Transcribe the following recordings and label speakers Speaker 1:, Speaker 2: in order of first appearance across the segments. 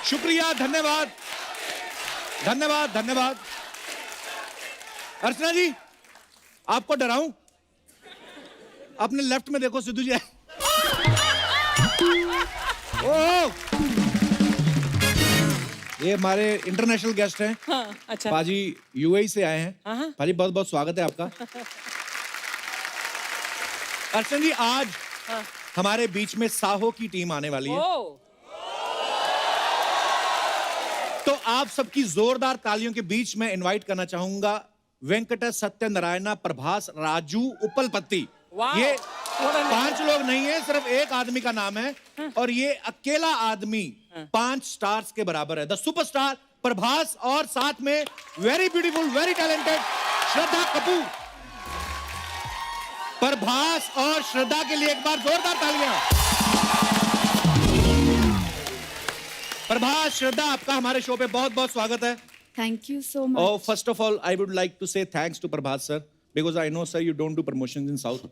Speaker 1: शुक्रिया, धन्यवाद धन्यवाद धन्यवाद। अर्चना जी, आपको डराऊं? अपने लेफ्ट में देखो, सिद्धू जी। ओह, ये हमारे इंटरनेशनल गेस्ट हैं।
Speaker 2: हाँ, अच्छा।
Speaker 1: पाजी यूएई से आए हैं।
Speaker 2: हाँ।
Speaker 1: पाजी बहुत बहुत स्वागत है आपका। अर्चना जी, आज हमारे बीच में साहो की टीम आने वाली है।
Speaker 2: ओ,
Speaker 1: तो आप सबकी जोरदार तालियों के बीच में इनवाइट करना चाहूंगा वेंकट सत्यनारायण प्रभास राजू उपलपति।
Speaker 2: वाह,
Speaker 1: ये
Speaker 2: what a name।
Speaker 1: 5 लोग नहीं है, सिर्फ एक आदमी का नाम है और ये अकेला आदमी 5 स्टार्स के बराबर है। द सुपरस्टार प्रभास और साथ में very beautiful, very talented Shraddha Kapoor. Prabhas और श्रद्धा के लिए एक बार जोरदार तालियां। प्रभास, श्रद्धा, आपका हमारे शो पे बहुत बहुत स्वागत है।
Speaker 3: Thank you so much.
Speaker 1: Oh, first of all, I would like to say thanks to Prabhat sir, because I know, sir, you don't do promotions in South.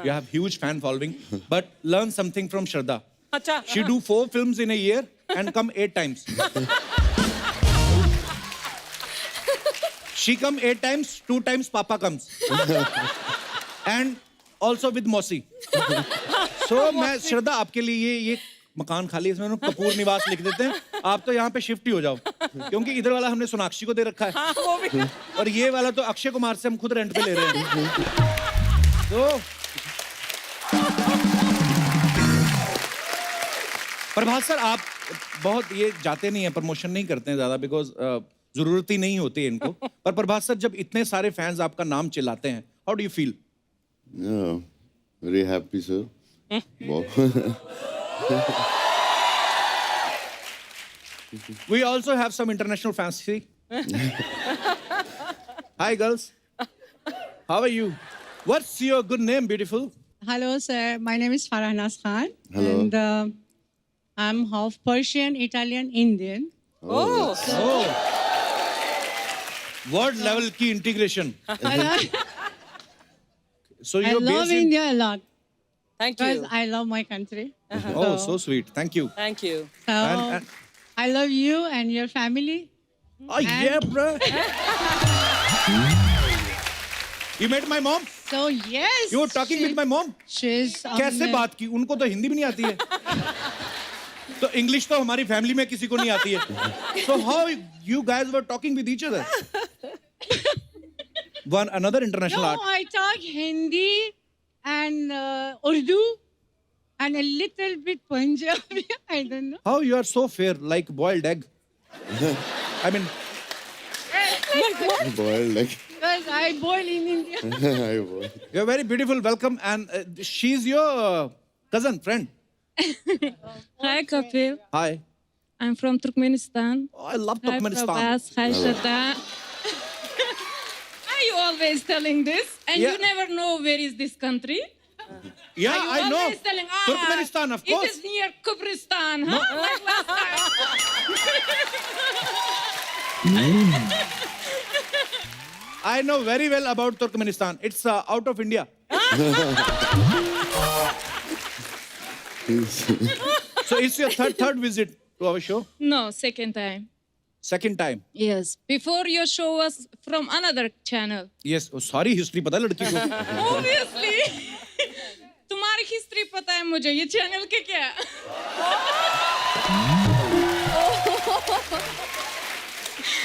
Speaker 1: You have huge fan following, but learn something from Shraddha.
Speaker 2: अच्छा।
Speaker 1: She do 4 films in a year and come 8 times. She come 8 times, 2 times Papa comes. And also with Mosi. So मैं श्रद्धा आपके लिए ये मकान खाली है, इसमें कपूर निवास लिख देते हैं। आप तो यहाँ पे शिफ्ट ही हो जाओ, क्योंकि इधर वाला हमने सोनाक्षी को दे रखा है।
Speaker 2: हाँ, वो भी।
Speaker 1: और ये वाला तो अक्षय कुमार से हम खुद रेंट पे ले रहे हैं। तो प्रभास सर, आप बहुत ये जाते नहीं हैं, प्रमोशन नहीं करते हैं ज्यादा, बिकॉज जरूरत ही नहीं होती है इनको। पर प्रभास सर, जब इतने सारे फैंस आपका नाम चिल्लाते हैं, how do you feel?
Speaker 4: Very happy, sir.
Speaker 1: We also have some international fans. See? Hi, girls. How are you? What's your good name, beautiful?
Speaker 5: Hello, sir. My name is Farhanaz Khan.
Speaker 4: Hello.
Speaker 5: And I'm half Persian, Italian, Indian.
Speaker 2: Oh,
Speaker 1: Oh. Word level की integration. So
Speaker 5: I
Speaker 1: you're
Speaker 5: love
Speaker 1: based in...
Speaker 5: India a lot
Speaker 2: thank
Speaker 5: because
Speaker 2: you.
Speaker 5: I love my country.
Speaker 1: Oh, so sweet. Thank you.
Speaker 2: Thank you.
Speaker 5: So
Speaker 1: And-
Speaker 5: I love you and your family.
Speaker 1: Oh, yeah, bro. You met my mom?
Speaker 5: So yes.
Speaker 1: You were talking with my mom?
Speaker 5: She's
Speaker 1: कैसे बात की? उनको तो हिंदी भी नहीं आती है। तो इंग्लिश तो हमारी फैमिली में किसी को नहीं आती है। So how you guys were talking with each other? One another international
Speaker 5: No,
Speaker 1: art.
Speaker 5: I talk Hindi and Urdu and a little bit Punjabi. I don't know.
Speaker 1: How you are so fair, like boiled egg. I mean,
Speaker 4: Boiled like
Speaker 5: Because I boil in India.
Speaker 4: I boiled.
Speaker 1: you're very beautiful. Welcome, and she's your cousin, friend.
Speaker 6: Hi, Kapil.
Speaker 1: Hi.
Speaker 6: I'm from Turkmenistan.
Speaker 1: Oh, I love
Speaker 6: Hi,
Speaker 1: Turkmenistan.
Speaker 6: Prabhas. Hi, Shraddha. Are you always telling this? And
Speaker 1: Yeah.
Speaker 6: you never know where is this country?
Speaker 1: Yeah,
Speaker 6: Are you
Speaker 1: I know.
Speaker 6: always telling,
Speaker 1: Turkmenistan, of course.
Speaker 6: It is near Kubristan, huh? Like last time.
Speaker 1: I know very well about Turkmenistan. It's out of India. So it's your third visit to our show.
Speaker 6: No, second time.
Speaker 1: Second time.
Speaker 6: Yes. Before your show was from another channel.
Speaker 1: Yes. Oh, सारी history पता है लड़की को.
Speaker 6: Obviously. तुम्हारी history पता है मुझे, ये चैनल के क्या?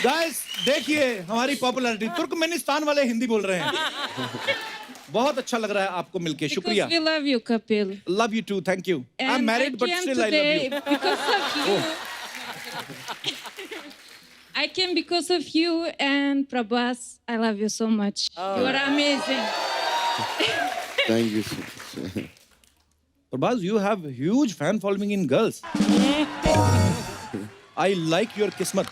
Speaker 1: Guys, देखिए हमारी पॉपुलैरिटी. तुर्कमेनिस्तान वाले हिंदी बोल रहे हैं. बहुत अच्छा लग रहा है आपको मिलके. शुक्रिया.
Speaker 6: Because we love you, Kapil.
Speaker 1: Love you too. Thank you. I'm
Speaker 6: And
Speaker 1: married, but
Speaker 6: came
Speaker 1: still I love
Speaker 6: today
Speaker 1: you.
Speaker 6: Because of you. I came because of you and Prabhas. I love you so much. You are amazing.
Speaker 4: Thank you, sir.
Speaker 1: Prabhas, you have huge fan following in girls. I like your kismat.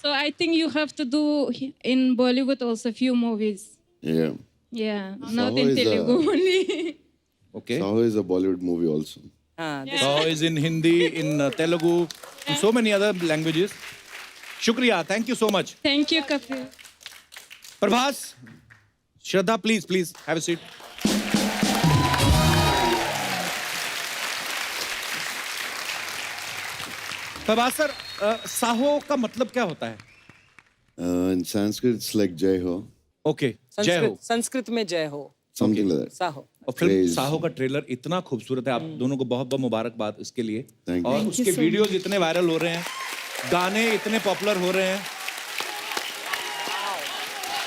Speaker 6: So I think you have to do in Bollywood also few movies.
Speaker 4: Yeah.
Speaker 6: Yeah,
Speaker 4: Saho
Speaker 6: not in
Speaker 4: is a-
Speaker 6: Telugu only.
Speaker 1: Okay.
Speaker 4: Saho is a Bollywood movie also.
Speaker 2: हाँ,
Speaker 1: So is in Hindi, in Telugu, in so many other languages. Shukriya. Thank you so much.
Speaker 6: Thank you, Kapil.
Speaker 1: Prabhas, Shraddha, please have a seat. Prabhas sir, Saaho का मतलब क्या होता है?
Speaker 4: In Sanskrit, it's like Jai Ho,
Speaker 1: okay, जय हो।
Speaker 2: संस्कृत में जय हो,
Speaker 4: something like that.
Speaker 2: साहो।
Speaker 1: और फिल्म
Speaker 4: Praise.
Speaker 1: साहो का ट्रेलर इतना खूबसूरत है, आप दोनों को बहुत बहुत मुबारकबाद इसके लिए।
Speaker 4: Thank you.
Speaker 1: और उसके वीडियोस इतने वायरल हो रहे हैं, गाने इतने पॉपुलर हो रहे हैं।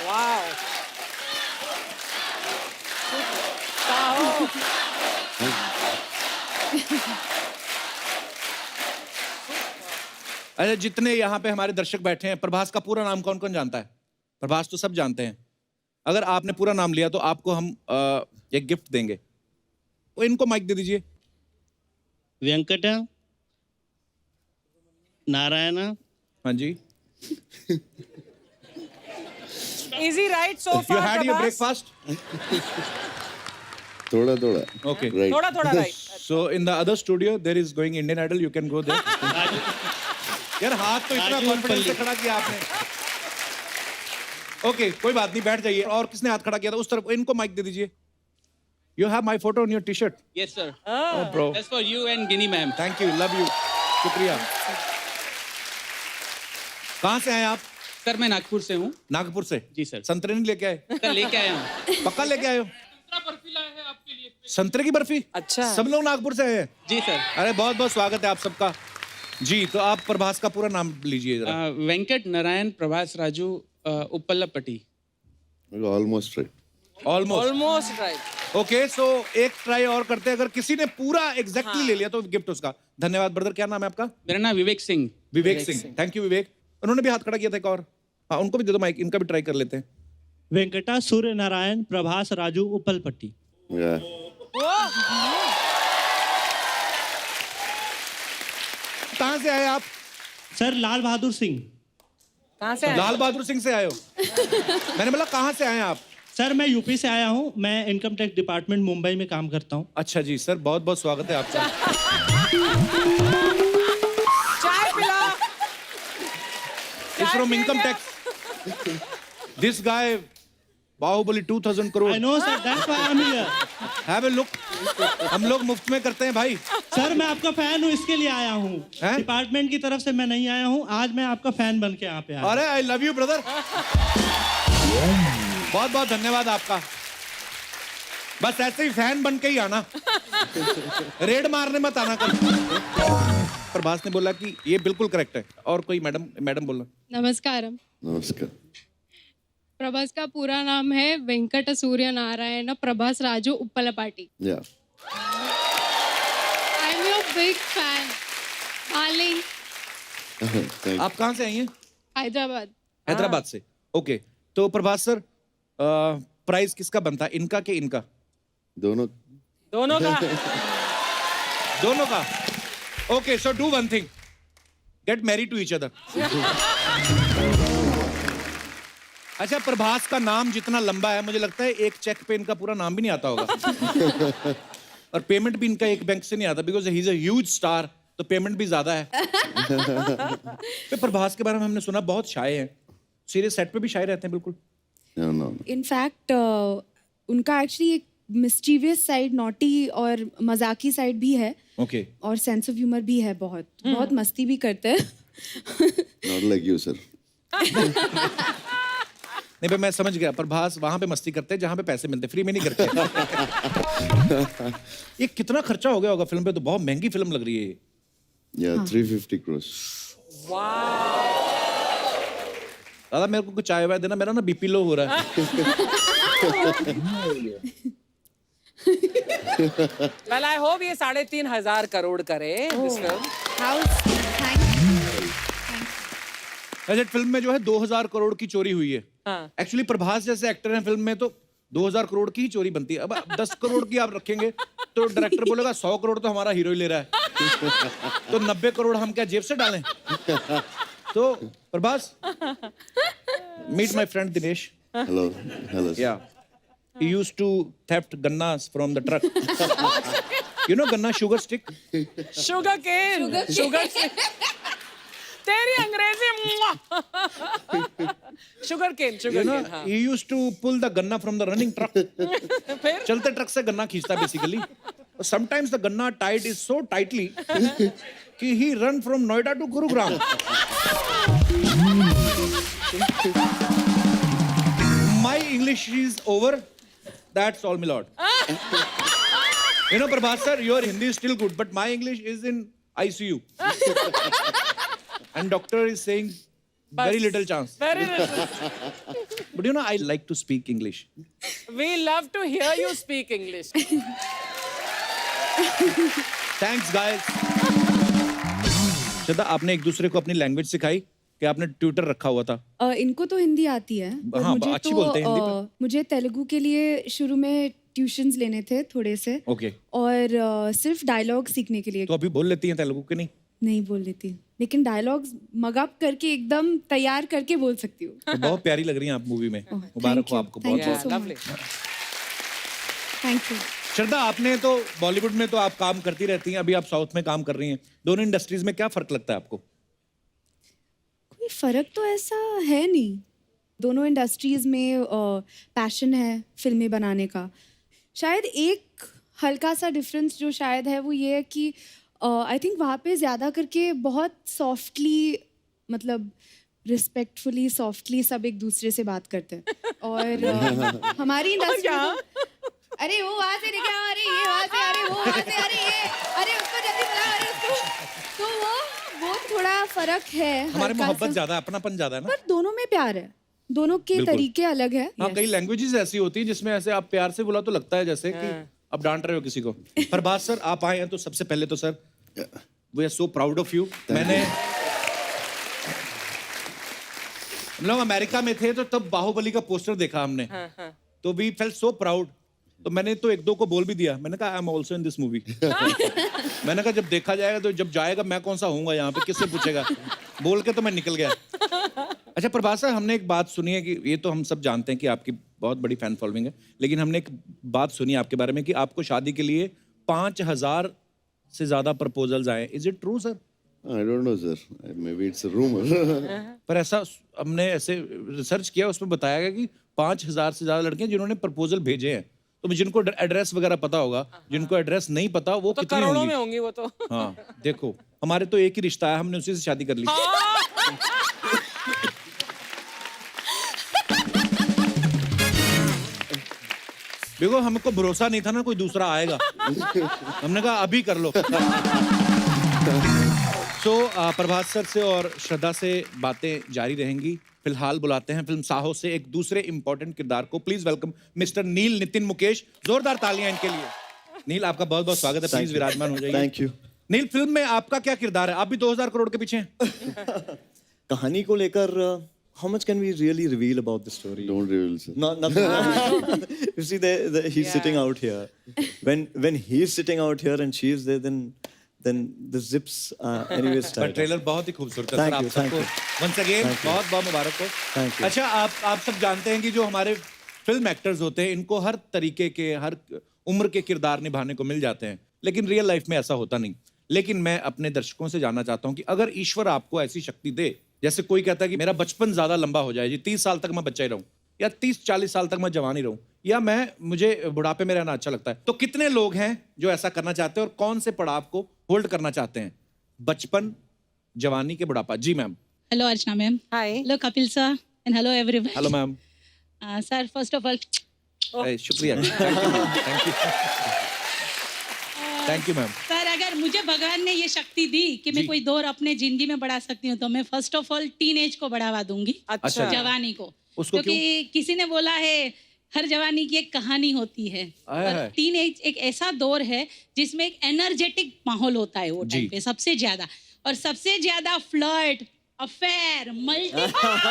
Speaker 2: वाओ, साहो।
Speaker 1: अच्छा, जितने यहाँ पे हमारे दर्शक बैठे हैं, प्रभास का पूरा नाम कौन कौन जानता है? प्रभास तो सब जानते हैं। अगर आपने पूरा नाम लिया तो आपको हम एक गिफ्ट देंगे। वो इनको माइक दे दीजिए।
Speaker 3: वेंकट नारायण
Speaker 1: हाँ जी।
Speaker 2: Easy right so
Speaker 1: You
Speaker 2: far,
Speaker 1: had your
Speaker 2: Prabhas?
Speaker 1: breakfast?
Speaker 4: Thoda.
Speaker 1: Okay.
Speaker 4: Right.
Speaker 2: थोड़ा right.
Speaker 1: So in the other studio there is going Indian Idol. You can go there. यार हाथ तो इतना
Speaker 3: राजू
Speaker 1: कॉन्फिडेंस से
Speaker 3: पल्ली।
Speaker 1: खड़ा किया आपने। ओके, कोई बात नहीं, बैठ जाइए। और किसने हाथ खड़ा किया था? उस तरफ, इनको माइक दे दीजिए। You have my photo on your T-shirt.
Speaker 7: Yes, sir.
Speaker 1: Oh, bro.
Speaker 7: That's for you and Ginny ma'am.
Speaker 1: Thank you, love you. शुक्रिया। कहाँ से आए आप?
Speaker 7: सर मैं नागपुर से हूँ।
Speaker 1: नागपुर से?
Speaker 7: जी, सर।
Speaker 1: संतरे नहीं लेके आए?
Speaker 7: सर लेके आया हूँ।
Speaker 1: पक्का लेके आए हो? संतरे की बर्फी?
Speaker 2: अच्छा।
Speaker 1: सब लोग नागपुर से आए हैं?
Speaker 7: जी सर।
Speaker 1: अरे बहुत बहुत स्वागत है आप सबका। जी, तो आप प्रभास का पूरा नाम लीजिए जरा।
Speaker 7: Venkata Narayana Prabhas Raju Uppalapati.
Speaker 4: Almost right.
Speaker 1: Almost.
Speaker 2: Almost right.
Speaker 1: Okay, so एक ट्राई और करते हैं। अगर किसी ने पूरा एग्जैक्टली ले लिया तो गिफ्ट उसका। धन्यवाद ब्रदर। क्या नाम है आपका?
Speaker 7: मेरा नाम विवेक सिंह।
Speaker 1: विवेक सिंह। थैंक यू विवेक। उन्होंने भी हाथ खड़ा किया था एक और। हाँ, उनको भी दे दो माइक, इनका भी ट्राई कर लेते हैं।
Speaker 3: वेंकटा सूर्य नारायण प्रभास राजू उपलपट्टी।
Speaker 4: Yeah.
Speaker 1: कहाँ से आए आप?
Speaker 3: सर लाल बहादुर सिंह।
Speaker 2: कहाँ से आए?
Speaker 1: लाल बहादुर सिंह से आए हो? मैंने बोला कहाँ से आए आप?
Speaker 3: सर मैं यूपी से आया हूँ, मैं इनकम टैक्स डिपार्टमेंट मुंबई में काम करता हूँ।
Speaker 1: अच्छा जी सर, बहुत बहुत स्वागत है आपका।
Speaker 2: चाय पिला।
Speaker 1: He's from income tax. This guy, Baahubali 2000 crore.
Speaker 3: I know sir, that's why I am here.
Speaker 1: Have a look. हम लोग मुफ्त में करते हैं भाई।
Speaker 3: सर मैं आपका फैन हूँ, इसके लिए आया हूँ।
Speaker 1: हैं?
Speaker 3: डिपार्टमेंट की तरफ से मैं नहीं आया हूँ, आज मैं आपका फैन बन के यहाँ पे आया।
Speaker 1: अरे आई लव यू ब्रदर। बहुत बहुत धन्यवाद आपका। बस ऐसे ही फैन बन के ही आना, रेड मारने मत आना कल। प्रभास ने बोला कि ये बिल्कुल करेक्ट है। और कोई मैडम बोलना।
Speaker 6: नमस्कारम।
Speaker 4: Namaskar.
Speaker 6: प्रभास का पूरा नाम है Venkata Surya Narayana Prabhas Raju Uppalapati.
Speaker 4: Yeah.
Speaker 6: I am your big fan. Darling.
Speaker 4: Thank you.
Speaker 1: आप कहाँ से आई हैं?
Speaker 6: हैदराबाद।
Speaker 1: हैदराबाद से। ओके, तो प्रभास सर, प्राइस किसका बनता है, इनका कि इनका?
Speaker 4: दोनों
Speaker 2: दोनों का।
Speaker 1: दोनों का। Okay, so do one thing, get married to each other. अच्छा, प्रभास का नाम जितना लंबा है, मुझे लगता है एक चेक पे इनका पूरा नाम भी नहीं आता होगा। और पेमेंट भी इनका एक बैंक से नहीं आता, because he is a huge star, तो पेमेंट भी ज्यादा है। तो प्रभास के बारे में हमने सुना बहुत शाय है, सीरियस सेट पे भी शाय रहते हैं बिल्कुल।
Speaker 4: no.
Speaker 8: इनफैक्ट उनका एक्चुअली एक मिस्चीवियस साइड, नॉटी और मजाकी साइड भी है।
Speaker 1: ओके,
Speaker 8: और सेंस ऑफ ह्यूमर भी है, बहुत मस्ती भी करते हैं।
Speaker 4: Not like you, sir.
Speaker 1: नहीं भाई, मैं समझ गया, प्रभास वहां पे मस्ती करते हैं जहां पे पैसे मिलते, फ्री में नहीं करते। ये कितना खर्चा हो गया होगा फिल्म पे? तो बहुत महंगी फिल्म लग रही है ये।
Speaker 4: Yeah, 350 crores.
Speaker 1: दादा मेरे को कुछ चाय वाय देना, मेरा ना बीपी लो हो रहा है।
Speaker 2: Well, I hope ये 3,500 करोड़ करे this film.
Speaker 1: वैसे फिल्म में जो है 2000 करोड़ की चोरी हुई है।
Speaker 2: हाँ।
Speaker 1: एक्चुअली प्रभास जैसे एक्टर हैं फिल्म में तो 2000 करोड़ की ही चोरी बनती है। अब 10 करोड़ की आप रखेंगे तो डायरेक्टर बोलेगा 100 करोड़ तो हमारा हीरो ही ले रहा है, तो 90 करोड़ हम क्या जेब से डालें? तो Prabhas, meet my friend Dinesh.
Speaker 4: Hello. Hello. Sir.
Speaker 1: Yeah, he used to theft gannas from the truck. You know ganna, sugar stick?
Speaker 2: Sugar cane. Sugar तेरी अंग्रेजी। Sugar cane.
Speaker 1: You
Speaker 2: Sugar
Speaker 1: know,
Speaker 2: cane. हाँ।
Speaker 1: he used to pull the ganna from the running truck.
Speaker 2: फिर
Speaker 1: चलते truck से गन्ना खींचता basically. Sometimes the Ganna tied is so tightly कि he run from Noida to Gurugram. My English is over. That's all, my lord. You know, Prabhat sir, your Hindi is still good, but my English is in ICU. And doctor is saying very little chance.
Speaker 2: Very little.
Speaker 1: But you know, I like to speak English.
Speaker 2: We love to hear you speak English.
Speaker 1: Thanks, guys. श्रद्धा, आपने एक दूसरे को अपनी language सिखाई कि आपने tutor रखा हुआ था?
Speaker 8: इनको तो हिंदी आती है, पर
Speaker 1: हाँ,
Speaker 8: मुझे
Speaker 1: अच्छी बोलते हैं हिंदी पर।
Speaker 8: मुझे तेलुगु के लिए शुरू में ट्यूशंस लेने थे थोड़े से।
Speaker 1: ओके।
Speaker 8: और सिर्फ डायलॉग सीखने के लिए।
Speaker 1: तो अभी बोल लेती हैं तेलुगु के नहीं?
Speaker 8: नहीं बोल लेती, लेकिन डायलॉग्स मगअप करके एकदम तैयार करके बोल सकती हूँ।
Speaker 1: तो बहुत प्यारी लग रही हैं आप मूवी में। मुबारक हो आपको बहुत बहुत।
Speaker 2: Lovely.
Speaker 8: Thank you.
Speaker 1: श्रद्धा, आपने तो बॉलीवुड में तो आप काम करती रहती हैं, अभी आप साउथ में काम कर रही हैं। दोनों इंडस्ट्रीज में क्या फर्क लगता है आपको?
Speaker 8: कोई फर्क तो ऐसा है नहीं। दोनों इंडस्ट्रीज में पैशन है फिल्में बनाने का। शायद एक हल्का सा डिफरेंस जो शायद है वो ये है कि आई थिंक वहाँ पे ज़्यादा करके बहुत सॉफ्टली, मतलब रिस्पेक्टफुली सॉफ्टली सब एक दूसरे से बात करते हैं। और हमारी इंडस्ट्री अरे वो वहाँ से लेके आओ, अरे ये वहाँ से, अरे वो वहाँ से, अरे ये, अरे उसको जल्दी बुलाओ, अरे उसको। तो वो थोड़ा फर्क है।
Speaker 1: हमारे
Speaker 8: हल्का
Speaker 1: मोहब्बत
Speaker 8: सा।
Speaker 1: ज्यादा है, अपनापन ज्यादा है ना?
Speaker 8: पर दोनों में प्यार है, दोनों के
Speaker 1: बिल्कुल।
Speaker 8: तरीके अलग है।
Speaker 1: हाँ, कई लैंग्वेजेस ऐसी होती है जिसमें ऐसे आप प्यार से बुला तो लगता है जैसे कि आप डांट रहे हो किसी को। प्रभात सर, आप आए हैं तो सबसे पहले तो sir we are so proud of you. मैंने हम लोग अमेरिका में थे तो तब बाहुबली का पोस्टर देखा हमने, तो वी फेल्ट सो प्राउड। तो मैंने तो एक दो को बोल भी दिया, मैंने कहा I am also in this movie. मैंने कहा जब देखा जाएगा तो जब जाएगा मैं कौन सा होऊंगा यहाँ पे, किससे पूछेगा? बोल के तो मैं निकल गया। अच्छा प्रभात सर, हमने एक बात सुनी है कि ये तो हम सब जानते हैं कि आपकी बहुत बड़ी फैन फॉलोइंग है, लेकिन हमने एक बात सुनी आपके बारे में कि आपको शादी के लिए 5,000 से ज्यादा प्रपोजल्स आए। Is it true sir?
Speaker 4: I don't know, sir. Maybe it's a rumor.
Speaker 1: पर ऐसा हमने ऐसे रिसर्च किया, उसमें बताया गया कि 5,000 से ज्यादा लड़के जिन्होंने प्रपोजल भेजे हैं। तो जिनको एड्रेस वगैरह पता होगा, जिनको एड्रेस नहीं पता वो
Speaker 2: तो
Speaker 1: कितनी
Speaker 2: करोड़ों
Speaker 1: होंगी?
Speaker 2: में होंगी वो तो।
Speaker 1: हाँ देखो, हमारे तो एक ही रिश्ता है, हमने उसी से शादी कर ली। देखो हमको भरोसा नहीं था ना कोई दूसरा आएगा, हमने कहा अभी कर लो। सो प्रभात सर से और श्रद्धा से बातें जारी रहेंगी। फिलहाल बुलाते हैं फिल्म साहो से एक दूसरे इंपॉर्टेंट किरदार को। प्लीज वेलकम मिस्टर नील नितिन मुकेश। जोरदार तालियां इनके लिए। नील, आपका बहुत बहुत स्वागत है, प्लीज विराजमान हो जाइए।
Speaker 4: Thank you.
Speaker 1: नील, फिल्म में आपका क्या किरदार है? आप भी 2,000 करोड़ के पीछे हैं।
Speaker 9: कहानी को लेकर how much can we really reveal about the story?
Speaker 4: Don't reveal, sir.
Speaker 9: Nothing. You see, he's sitting out here. When he's sitting out here and she's there, then the zips anyways
Speaker 1: पर
Speaker 9: start.
Speaker 1: Trailer बहुत ही खूबसूरत है
Speaker 9: Thank
Speaker 1: sir.
Speaker 9: you,
Speaker 1: आप
Speaker 9: thank
Speaker 1: सबको
Speaker 9: you.
Speaker 1: once again
Speaker 9: Thank you.
Speaker 1: बहुत बहुत मुबारक हो।
Speaker 9: Thank you.
Speaker 1: अच्छा, आप सब जानते हैं कि जो हमारे फिल्म एक्टर्स होते हैं इनको हर तरीके के, हर उम्र के किरदार निभाने को मिल जाते हैं, लेकिन रियल लाइफ में ऐसा होता नहीं। लेकिन मैं अपने दर्शकों से जानना चाहता हूं कि अगर ईश्वर आपको ऐसी शक्ति दे, जैसे कोई कहता है कि मेरा बचपन ज्यादा लंबा हो जाए जी, 30 साल तक मैं बच्चा ही रहूं, या 30-40 साल तक मैं जवान ही रहूं, या मुझे बुढ़ापे में रहना अच्छा लगता है, तो कितने लोग हैं जो ऐसा करना चाहते हैं और कौन से पड़ाव को होल्ड करना चाहते हैं? बचपन, जवानी के बुढ़ापा। जी ma'am.
Speaker 5: Hello, Archana ma'am.
Speaker 2: Hi.
Speaker 5: Hello, Kapil sir. And hello, everyone.
Speaker 1: Hello ma'am.
Speaker 5: Sir, first of all,
Speaker 1: शुक्रिया। Thank you ma'am.
Speaker 5: सर अगर मुझे भगवान ने ये शक्ति दी कि मैं कोई दौर अपने जिंदगी में बढ़ा सकती हूँ, तो मैं फर्स्ट ऑफ ऑल टीनेज को बढ़ावा दूंगी।
Speaker 2: अच्छा।
Speaker 5: जवानी को।
Speaker 1: उसको
Speaker 5: क्योंकि किसी ने बोला है हर जवानी की एक कहानी होती है, और टीनेज एक ऐसा दौर है जिसमें एक एनर्जेटिक माहौल होता है वो टाइम पे सबसे ज्यादा, और सबसे ज्यादा flirt, affair, multi affair.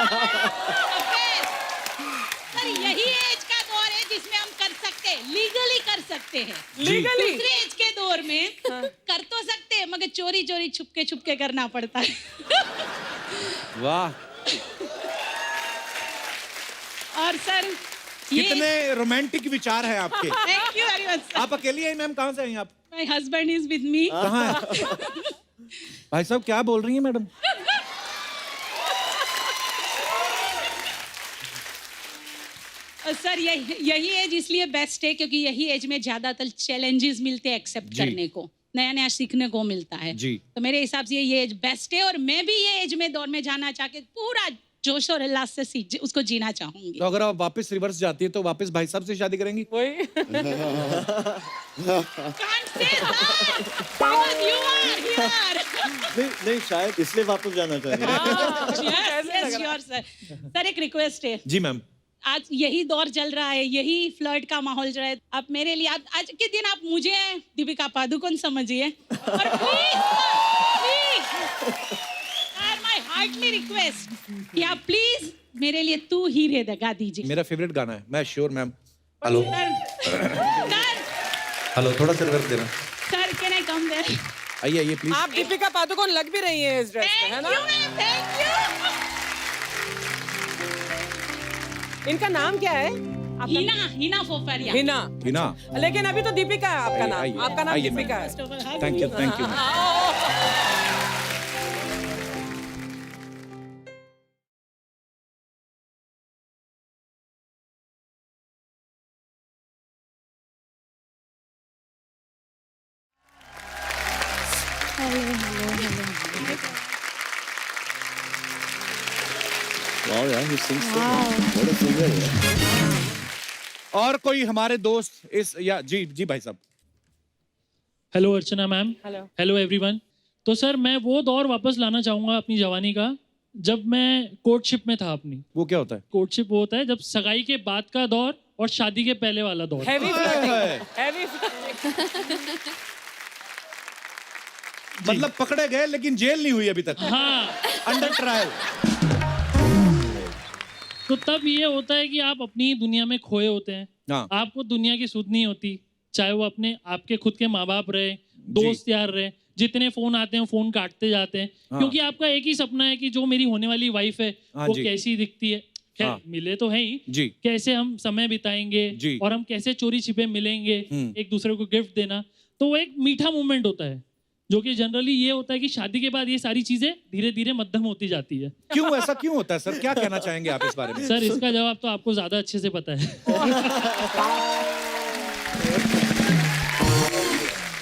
Speaker 5: Sir यही एज का दौर है जिसमें हम कर सकते हैं, लीगली कर सकते हैं।
Speaker 2: लीगली?
Speaker 5: दूसरे एज के दौर में कर तो सकते हैं, मगर चोरी चोरी छुपके करना पड़ता है।
Speaker 1: वाह,
Speaker 5: और सर
Speaker 1: कितने रोमांटिक विचार हैं आपके।
Speaker 5: Thank you very much.
Speaker 1: आप अकेली हैं मैम? कहाँ से आई आप?
Speaker 5: My husband is with me.
Speaker 1: कहाँ है? भाई साहब क्या बोल रही हैं मैडम?
Speaker 5: सर यही एज इसलिए बेस्ट है क्योंकि यही एज में ज्यादातर चैलेंजेस मिलते हैं एक्सेप्ट
Speaker 1: जी।
Speaker 5: करने को, नया नया सीखने को मिलता है।
Speaker 1: जी।
Speaker 5: तो मेरे हिसाब से ये एज बेस्ट है और मैं भी ये एज में दौर में जाना चाह के पूरा जोश और उल्लास से उसको जीना चाहूंगी।
Speaker 1: तो अगर आप वापस रिवर्स जाती है तो वापस भाई साहब से शादी करेंगी?
Speaker 2: वही
Speaker 5: Can't say that because you are here.
Speaker 9: नहीं शायद इसलिए वापस जाना चाहेंगे।
Speaker 5: Yes, sure, sir. सर एक रिक्वेस्ट है,
Speaker 1: जी मैम।
Speaker 5: आज यही दौर चल रहा है, यही फ्लर्ट का माहौल चल रहा है। आप मेरे लिए आज के दिन आप मुझे दीपिका पादुकोण समझिए और प्लीज माय हार्टली रिक्वेस्ट कि आप प्लीज मेरे लिए तू ही रे गा दीजिए।
Speaker 1: मेरा फेवरेट गाना है, मैं sure ma'am. Hello
Speaker 5: sir
Speaker 1: hello, थोड़ा सा रिवर्स देना।
Speaker 5: Sir can I come there?
Speaker 1: आइए आइए प्लीज।
Speaker 2: आप दीपिका पादुकोण लग भी रही है इस ड्रेस में, है
Speaker 5: थैंक यू
Speaker 2: ना?
Speaker 5: Ma'am, thank you.
Speaker 2: इनका नाम क्या है?
Speaker 5: हिना फोफरिया।
Speaker 2: हिना।
Speaker 1: हिना।
Speaker 2: लेकिन अभी तो दीपिका है आपका नाम।
Speaker 1: आइए,
Speaker 2: आपका नाम
Speaker 1: आइए,
Speaker 2: दीपिका है।
Speaker 1: Thank you thank you.
Speaker 9: Wow, yeah, he sings so well. What a singer, yeah.
Speaker 1: और कोई हमारे दोस्त इस या जी जी भाई साहब।
Speaker 3: हेलो अर्चना मैम।
Speaker 2: हेलो।
Speaker 3: Hello everyone. तो सर मैं वो दौर वापस लाना चाहूँगा अपनी जवानी का जब मैं कोर्टशिप में था अपनी।
Speaker 1: वो क्या होता है?
Speaker 3: कोर्टशिप वो होता है जब सगाई के बाद का दौर और शादी के पहले वाला दौर।
Speaker 2: Heavy flirting, heavy flirting.
Speaker 1: मतलब पकड़े गए लेकिन जेल नहीं हुई अभी तक।
Speaker 3: हाँ।
Speaker 1: Under trial.
Speaker 3: तो तब ये होता है कि आप अपनी दुनिया में खोए होते हैं।
Speaker 1: हाँ।
Speaker 3: आपको दुनिया की सुध नहीं होती, चाहे वो अपने आपके खुद के माँ बाप रहे, दोस्त यार रहे, जितने फोन आते हैं फोन काटते जाते हैं।
Speaker 1: हाँ।
Speaker 3: क्योंकि आपका एक ही सपना है कि जो मेरी होने वाली वाइफ है
Speaker 1: हाँ
Speaker 3: वो
Speaker 1: जी।
Speaker 3: कैसी दिखती है। खैर
Speaker 1: हाँ।
Speaker 3: मिले तो है ही,
Speaker 1: जी।
Speaker 3: कैसे हम समय बिताएंगे
Speaker 1: जी।
Speaker 3: और हम कैसे चोरी छिपे मिलेंगे, एक दूसरे को गिफ्ट देना, तो वो एक मीठा मोमेंट होता है जो कि जनरली ये होता है कि शादी के बाद ये सारी चीजें धीरे धीरे मध्यम होती जाती है।
Speaker 1: क्यों ऐसा क्यों होता है सर? क्या कहना चाहेंगे आप इस बारे में?
Speaker 3: सर इसका जवाब तो आपको ज्यादा अच्छे से पता है।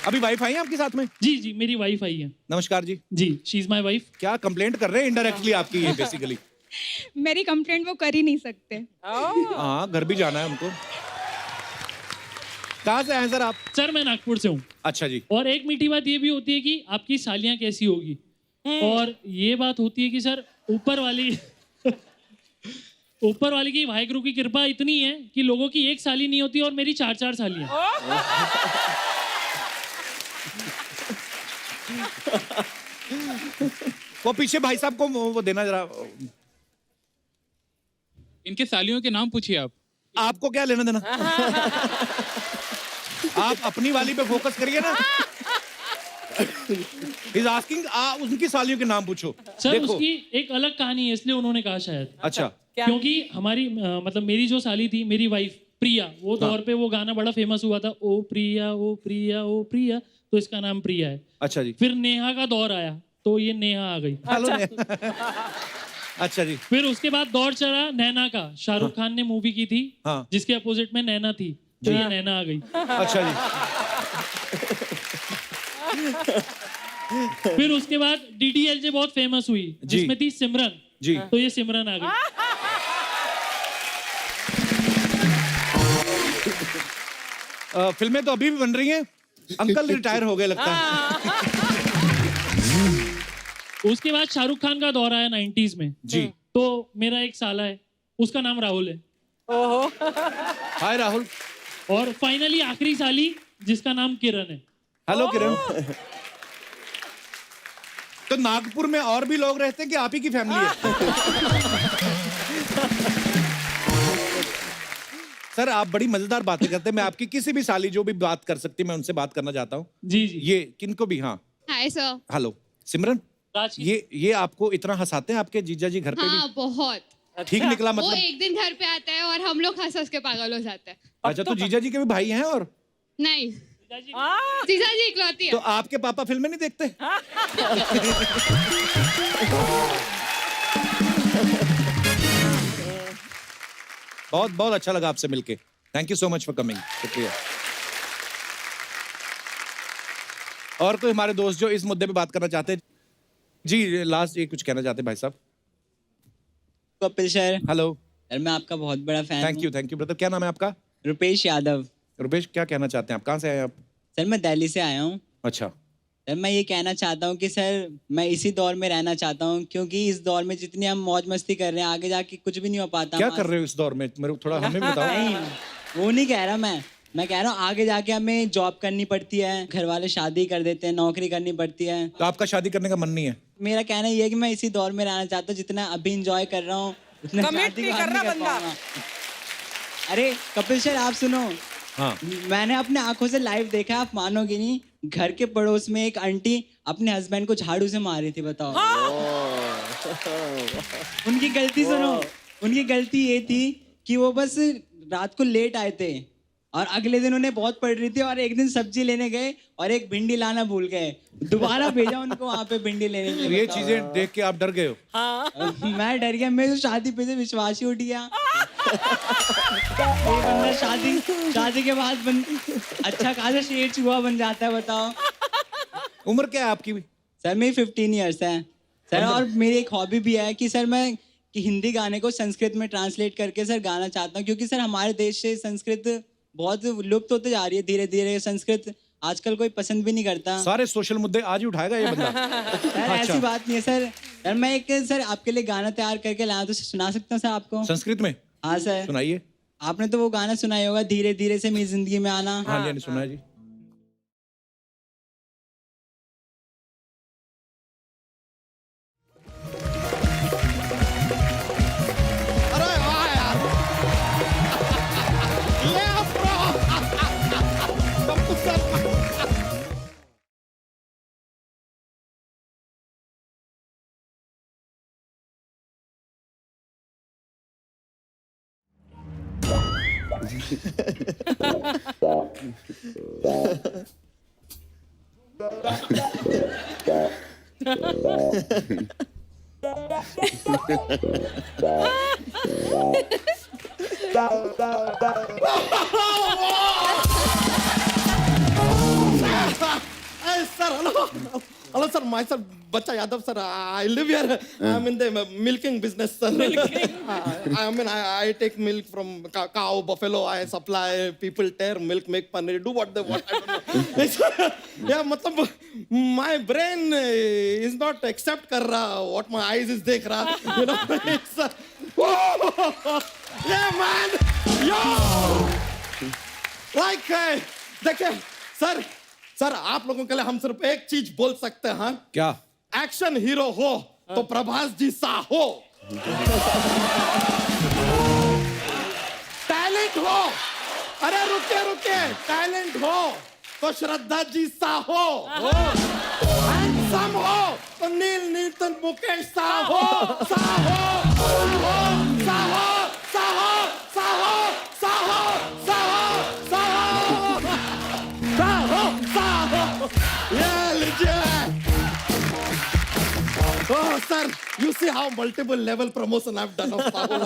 Speaker 1: अभी वाइफ आई है आपके साथ में?
Speaker 3: जी जी मेरी वाइफ आई है।
Speaker 1: नमस्कार जी।
Speaker 3: जी शी इज माय वाइफ।
Speaker 1: क्या कंप्लेंट कर रहे हैं इनडायरेक्टली आपकी ये बेसिकली?
Speaker 6: मेरी कंप्लेंट वो कर ही नहीं सकते।
Speaker 1: हाँ घर भी जाना है उनको। कहाँ से आए सर आप?
Speaker 3: सर मैं नागपुर से हूँ।
Speaker 1: अच्छा जी।
Speaker 3: और एक मीठी बात ये भी होती है कि आपकी सालियाँ कैसी होगी, और ये बात होती है कि सर ऊपर वाली की वाहिगुरु की कृपा इतनी है कि लोगों की एक साली नहीं होती और मेरी 4-4 सालियाँ।
Speaker 1: वो पीछे भाई साहब को वो देना जरा।
Speaker 7: इनके सालियों के नाम पूछिए आप।
Speaker 1: आपको क्या लेना देना? आप अपनी वाली पे फोकस करिए ना। He's asking, उनकी सालियों के नाम पूछो।
Speaker 3: सर
Speaker 1: देखो।
Speaker 3: उसकी एक अलग कहानी है इसलिए उन्होंने कहा शायद।
Speaker 1: अच्छा।
Speaker 3: क्योंकि हमारी मतलब मेरी जो साली थी, मेरी वाइफ प्रिया, वो दौर पे वो गाना बड़ा फेमस हुआ था, ओ प्रिया ओ प्रिया ओ प्रिया, तो इसका नाम प्रिया है।
Speaker 1: अच्छा जी।
Speaker 3: फिर नेहा का दौर आया तो ये नेहा आ गई।
Speaker 1: अच्छा जी।
Speaker 3: फिर उसके बाद दौर चला नैना का, शाहरुख खान ने मूवी की थी
Speaker 1: हाँ।
Speaker 3: जिसके अपोजिट में नैना थी, तो ये नैना आ गई।
Speaker 1: अच्छा जी।
Speaker 3: फिर उसके बाद DDLJ बहुत फेमस हुई जिसमें थी सिमरन
Speaker 1: जी।
Speaker 3: तो ये सिमरन आ गई।
Speaker 1: फिल्में तो अभी भी बन रही हैं। अंकल रिटायर हो गए लगता है।
Speaker 3: उसके बाद शाहरुख खान का दौर आया 90s में
Speaker 1: जी।
Speaker 3: तो मेरा एक साला है, उसका नाम राहुल है।
Speaker 1: हाय राहुल।
Speaker 3: और फाइनली आखिरी साली जिसका नाम किरण है।
Speaker 1: हेलो किरण। तो नागपुर में और भी लोग रहते हैं कि आप ही की फैमिली है? सर आप बड़ी मजेदार बातें करते हैं। मैं आपकी किसी भी साली जो भी बात कर सकती मैं उनसे बात करना चाहता हूँ।
Speaker 3: जी जी।
Speaker 1: ये किनको भी? हाँ
Speaker 6: हाय सर।
Speaker 1: हेलो सिमरन।
Speaker 3: राज
Speaker 1: ये आपको इतना हंसाते हैं आपके जीजा जी घर पे
Speaker 6: हाँ बहुत।
Speaker 1: ठीक निकला
Speaker 6: वो
Speaker 1: मतलब?
Speaker 6: एक दिन घर पे आता है और हम लोग हंस हंस के पागल हो जाते हैं।
Speaker 1: अच्छा तो जीजा जी के भी भाई हैं? और
Speaker 6: नहीं जीजा जी इकलौती है।
Speaker 1: तो आपके पापा फिल्में नहीं देखते? बहुत बहुत अच्छा लगा आपसे मिलके. Thank you so much for coming. शुक्रिया. और कोई हमारे दोस्त जो इस मुद्दे पे बात करना चाहते हैं? जी लास्ट ये कुछ कहना चाहते हैं भाई साहब.
Speaker 10: Kapil sir,
Speaker 1: hello.
Speaker 10: सर मैं आपका बहुत बड़ा फैन
Speaker 1: थैंक यू ब्रदर. क्या नाम है आपका?
Speaker 10: रुपेश यादव.
Speaker 1: रुपेश, क्या कहना चाहते हैं आप? कहाँ से आए आप?
Speaker 10: सर मैं दिल्ली से आया हूँ.
Speaker 1: अच्छा.
Speaker 10: सर मैं ये कहना चाहता हूँ कि सर मैं इसी दौर में रहना चाहता हूँ, क्योंकि इस दौर में जितनी हम मौज मस्ती कर रहे हैं आगे जाके कुछ भी नहीं हो पाता.
Speaker 1: क्या कर रहे हो इस दौर में? मेरे को थोड़ा हमें भी बताओ.
Speaker 10: नहीं, वो नहीं कह रहा मैं कह रहा हूँ आगे जाके हमें जॉब करनी पड़ती है, घर वाले शादी कर देते हैं, नौकरी करनी पड़ती है.
Speaker 1: तो आपका शादी करने का मन नहीं है?
Speaker 10: मेरा कहना ये है कि मैं इसी दौर में रहना चाहता हूँ. जितना अभी इंजॉय कर रहा हूँ उतना
Speaker 2: Commit
Speaker 10: शादी
Speaker 2: नहीं
Speaker 10: के
Speaker 2: कर
Speaker 10: बाद
Speaker 2: रहा
Speaker 10: नहीं कर
Speaker 2: बंदा.
Speaker 10: पाऊंगा. अरे कपिल सर आप सुनो.
Speaker 1: हाँ.
Speaker 10: मैंने अपने आंखों से लाइव देखा, आप मानोगे नहीं. घर के पड़ोस में एक आंटी अपने हस्बैंड को झाड़ू से मार रही थी. बताओ. उनकी गलती सुनो. उनकी गलती ये थी कि वो बस रात को लेट आए थे और अगले दिन उन्हें बहुत पड़ रही थी, और एक दिन सब्जी लेने गए और एक भिंडी लाना भूल गए. दोबारा भेजा उनको वहां पे भिंडी लेने के
Speaker 1: तो
Speaker 10: लिए.
Speaker 1: ये चीजें देख के आप डर गए हो?
Speaker 10: मैं डर गया. मेरे तो शादी पे से विश्वास ही उठ गया. ये बंदा शादी के बाद अच्छा खासा शेर चूहा बन जाता है. बताओ.
Speaker 1: उम्र क्या है आपकी?
Speaker 10: सर मेरी 15 ईयर्स है सर. और मेरी एक हॉबी भी है कि सर मैं कि हिंदी गाने को संस्कृत में ट्रांसलेट करके सर गाना चाहता हूँ, क्योंकि सर हमारे देश से संस्कृत बहुत लुप्त होते जा रही है धीरे धीरे. संस्कृत आजकल कोई पसंद भी नहीं करता.
Speaker 1: सारे सोशल मुद्दे आज ही उठाएगा ये बंदा.
Speaker 10: सर ऐसी बात नहीं है सर. सर मैं एक सर आपके लिए गाना तैयार करके लाया, तो सुना सकता हूँ सर आपको?
Speaker 1: संस्कृत में?
Speaker 10: हाँ सर.
Speaker 1: सुनाइए.
Speaker 10: आपने तो वो गाना सुना ही होगा, धीरे धीरे से मेरी जिंदगी में आना.
Speaker 1: हाँ जी, सुना है जी.
Speaker 11: Sir, hello, sir. Myself, Bacha Yadav, sir. I live here. I'm in the milking business, sir. I take milk from cow, buffalo. I supply. People tear milk, make paneer, do what they want. I don't know. Yeah, matlab, my brain is not accept kar raha what my eyes is dekh raha. You know, it's yeah, man. Yo, like, देखिए, sir आप लोगों के लिए हम सिर्फ एक चीज बोल सकते हैं.
Speaker 1: क्या?
Speaker 11: एक्शन हीरो हो तो प्रभास जी सा हो. टैलेंट हो, अरे रुके टैलेंट हो तो श्रद्धा जी सा हो. हैंडसम हो तो नील नीतन मुकेश सा हो. Yeah, legit. Oh, sir, you see how multiple level promotion I've done of Saho.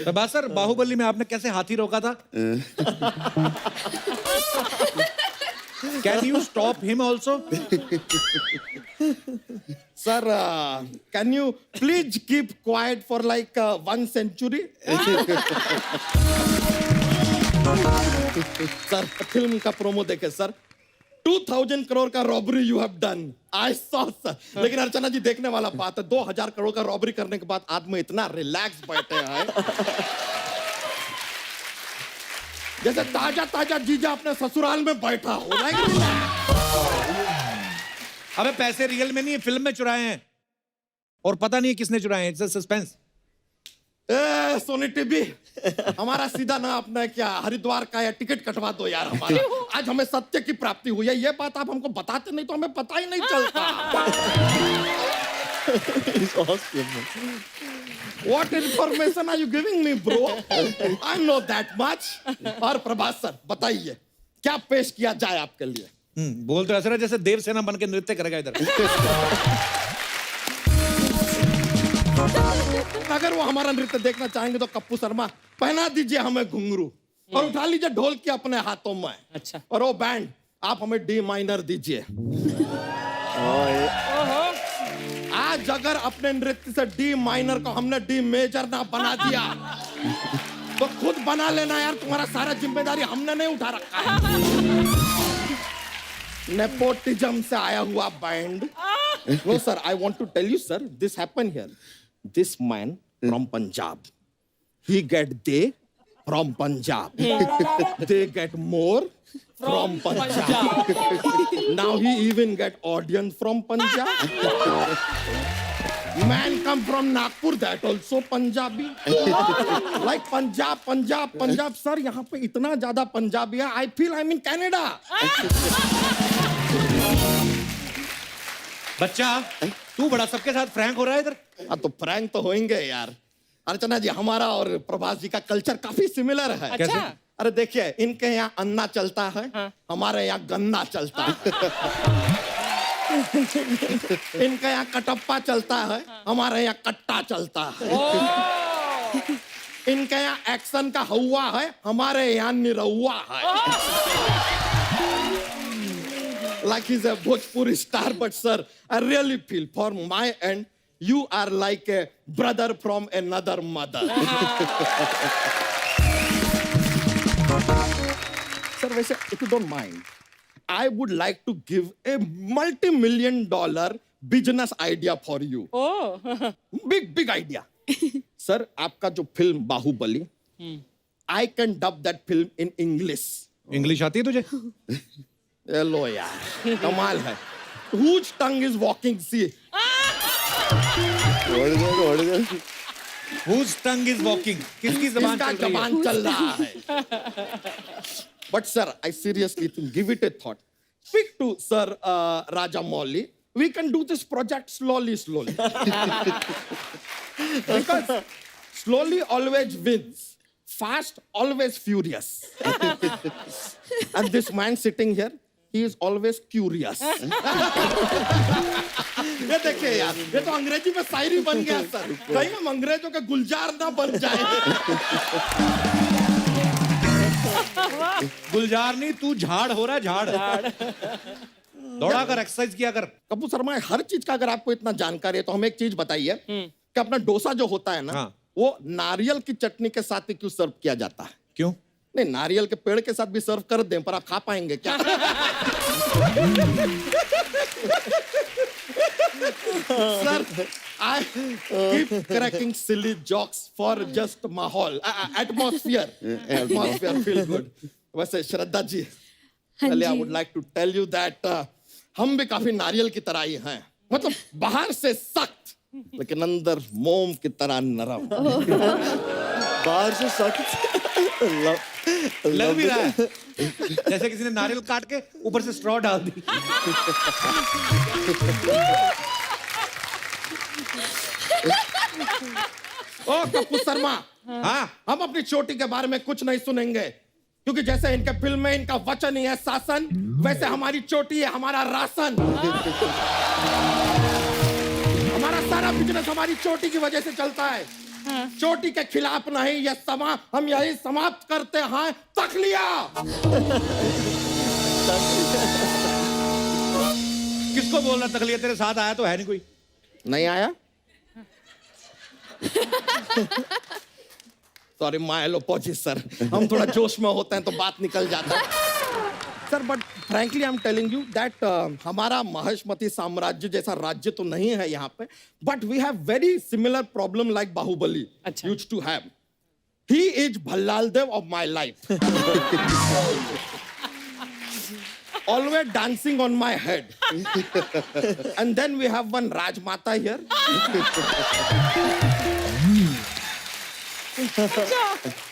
Speaker 1: Prabhas sir, Baahubali में आपने कैसे हाथी रोका था? Can you stop him also?
Speaker 11: Sir, can you please keep quiet for like 1 century? Sir, film का promo देखे sir. 2000 crore का robbery you have done. I saw sir. लेकिन अर्चना जी देखने वाला बात है, 2000 करोड़ का रॉबरी करने के बाद आदमी इतना रिलैक्स बैठे हैं जैसे ताजा जीजा अपने ससुराल में बैठा हो.
Speaker 1: अबे पैसे रियल में नहीं है, फिल्म में चुराए हैं और पता नहीं है किसने चुराए हैं. It's suspense.
Speaker 11: सोनी टीवी हमारा सीधा ना अपना क्या हरिद्वार का या टिकट कटवा दो यार हमारा. आज हमें सत्य की प्राप्ति हुई है. ये बात आप हमको बताते नहीं तो हमें पता ही नहीं चलता. What information are you giving me, bro? I know that much. और प्रभास सर बताइए क्या पेश किया जाए आपके लिए?
Speaker 1: बोल तो ऐसा जैसे देवसेना बन के नृत्य करेगा इधर.
Speaker 11: अगर वो हमारा नृत्य देखना चाहेंगे तो कप्पू शर्मा पहना दीजिए हमें घुंघरू और उठा लीजिए ढोलकी अपने हाथों में।
Speaker 2: अच्छा।
Speaker 11: और वो बैंड आप हमें डी माइनर दीजिए। आज अगर अपने नृत्य से डी माइनर को हमने डी मेजर ना बना दिया तो खुद बना लेना यार, तुम्हारा सारा जिम्मेदारी हमने नहीं उठा रखा है। नेपोटिज्म से आया हुआ band. No sir, I want to tell you sir, this happen here. This man from Punjab, he get they from Punjab. They get more from Punjab. Now he even get audience from Punjab. Man come from Nagpur, that also Punjabi. Like Punjab. Sir, यहाँ पे इतना ज़्यादा पंजाबी है, I feel I'm in Canada.
Speaker 1: बच्चा तू बड़ा सबके साथ फ्रैंक हो रहा है इधर।
Speaker 11: हाँ तो फ्रैंक तो होंगे यार। अर्चना जी, हमारा और प्रभास जी का कल्चर काफी सिमिलर है।
Speaker 2: अच्छा।
Speaker 11: अरे देखिए, इनके यहाँ अन्ना चलता है, हमारे यहाँ गन्ना चलता है। इनके यहाँ कटप्पा चलता है, हमारे यहाँ कट्टा चलता है। इनके यहाँ एक्शन का हवा है, हमारे यहाँ निरहुआ है। Like he's a Bhojpuri star, but sir, I really feel for my end, you are like a brother from another mother. Sir, वैसे if you don't mind, I would like to give a multi-million-dollar business idea for you.
Speaker 2: Oh.
Speaker 11: Big idea. Sir, आपका जो film Baahubali, I can dub that film in English.
Speaker 1: English आती है तुझे?
Speaker 11: लो यार, कमाल है। Whose tongue is walking? See.
Speaker 4: What is that?
Speaker 1: Whose tongue is walking? किसकी ज़बान
Speaker 11: इसका
Speaker 1: चल रही है?
Speaker 11: जबान चल रहा है। But sir, I seriously think, give it a thought. Speak to Sir Rajamouli. We can do this project slowly. Because slowly always wins. Fast always furious. And this man sitting here, he is always curious. ये देखिए यार, ये तो अंग्रेजी में शायरी बन गया sir. कहीं हम अंग्रेजों के गुलजार ना बन जाए।
Speaker 1: गुलजार नहीं, तू झाड़ हो रहा है, झाड़। दौड़ा कर, एक्सरसाइज किया कर।
Speaker 11: कपूर शर्मा, हर चीज का अगर आपको इतना जानकारी है तो हमें एक चीज बताइए कि अपना डोसा जो होता है ना,
Speaker 1: हाँ।
Speaker 11: वो नारियल की चटनी के साथ ही क्यों सर्व किया जाता है?
Speaker 1: क्यों?
Speaker 11: नहीं, नारियल के पेड़ के साथ भी सर्व कर दें, पर आप खा पाएंगे क्या? Sir, I keep cracking silly jokes for just माहौल, atmosphere feel good. वैसे श्रद्धा जी, पहले I would like to tell you that हम भी काफी नारियल की तरह ही हैं, मतलब बाहर से सख्त लेकिन अंदर मोम की तरह नरम।
Speaker 9: बाहर से सख्त
Speaker 1: लग भी रहा है जैसे किसी ने नारियल काट के ऊपर से स्ट्रॉ डाल दी।
Speaker 11: ओ कपूर शर्मा,
Speaker 1: हाँ,
Speaker 11: हम अपनी चोटी के बारे में कुछ नहीं सुनेंगे, क्योंकि जैसे इनके फिल्म में इनका वचन ही है शासन, वैसे हमारी चोटी है हमारा राशन। हमारा सारा बिजनेस हमारी चोटी की वजह से चलता है। चोटी के खिलाफ नहीं, यह समा हम यही समाप्त करते हैं। तक लिया।
Speaker 1: किसको बोलना तकलीफ? तेरे साथ आया तो है नहीं कोई?
Speaker 11: नहीं आया? सॉरी माय एलोपॉजीज सर, हम थोड़ा जोश में होते हैं तो बात निकल जाता है sir. But frankly I am telling you that हमारा महेशमती साम्राज्य जैसा राज्य तो नहीं है यहाँ पे, but we have very similar problem like Baahubali used to have. He is Bhallaladeva of my life, always dancing on my head. And then we have one Rajmata here.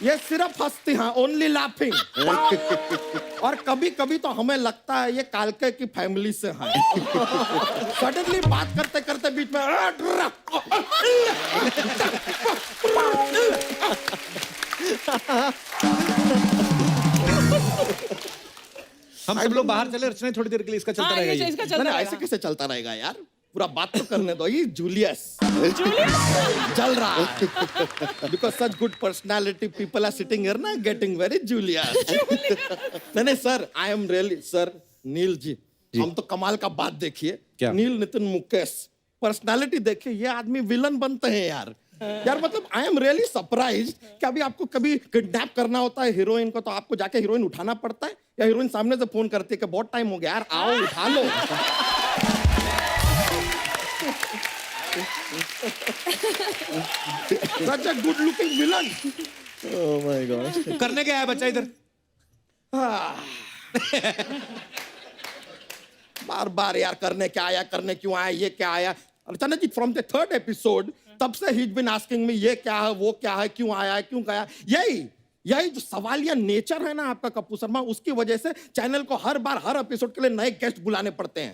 Speaker 11: ये सिर्फ हंसती हैं, only laughing. और कभी कभी तो हमें लगता है ये कालके की फैमिली से हैं। सडनली बात करते करते बीच में
Speaker 1: हम सब लोग बाहर चले, रचना थोड़ी देर के लिए इसका चलता रहेगा ये।
Speaker 2: इसका चलता
Speaker 11: नहीं,
Speaker 2: रहेगा।
Speaker 11: ऐसे कैसे चलता रहेगा यार? पूरा बात तो करने दो. ये जूलियस जल रहा है. Because such good personality people are sitting here ना, getting very Julius. नहीं sir, I am really sir, नील जी, हम तो कमाल का बात देखिए.
Speaker 1: क्या?
Speaker 11: नील नितिन मुकेश पर्सनालिटी देखिए, ये आदमी विलन बनते हैं यार. यार मतलब आई एम रियली सरप्राइज कि अभी आपको कभी किडनैप करना होता है हीरोइन को, तो आपको जाके हीरोइन उठाना पड़ता है, या हीरोइन सामने से फोन करती है कि बहुत टाइम हो गया यार, आओ उठा लो. Such a good looking villain.
Speaker 9: Oh my gosh.
Speaker 1: करने क्या है बच्चा इधर?
Speaker 11: बार बार यार करने क्या आया, करने क्यों आया, ये क्या आया. अचानक जी फ्रॉम द थर्ड एपिसोड तब से ही बीन आस्किंग मी ये क्या है, वो क्या है, क्यों आया, क्यों गया. यही जो सवालिया नेचर है ना आपका कपूर शर्मा, उसकी वजह से चैनल को हर बार हर एपिसोड के लिए नए गेस्ट बुलाने पड़ते हैं.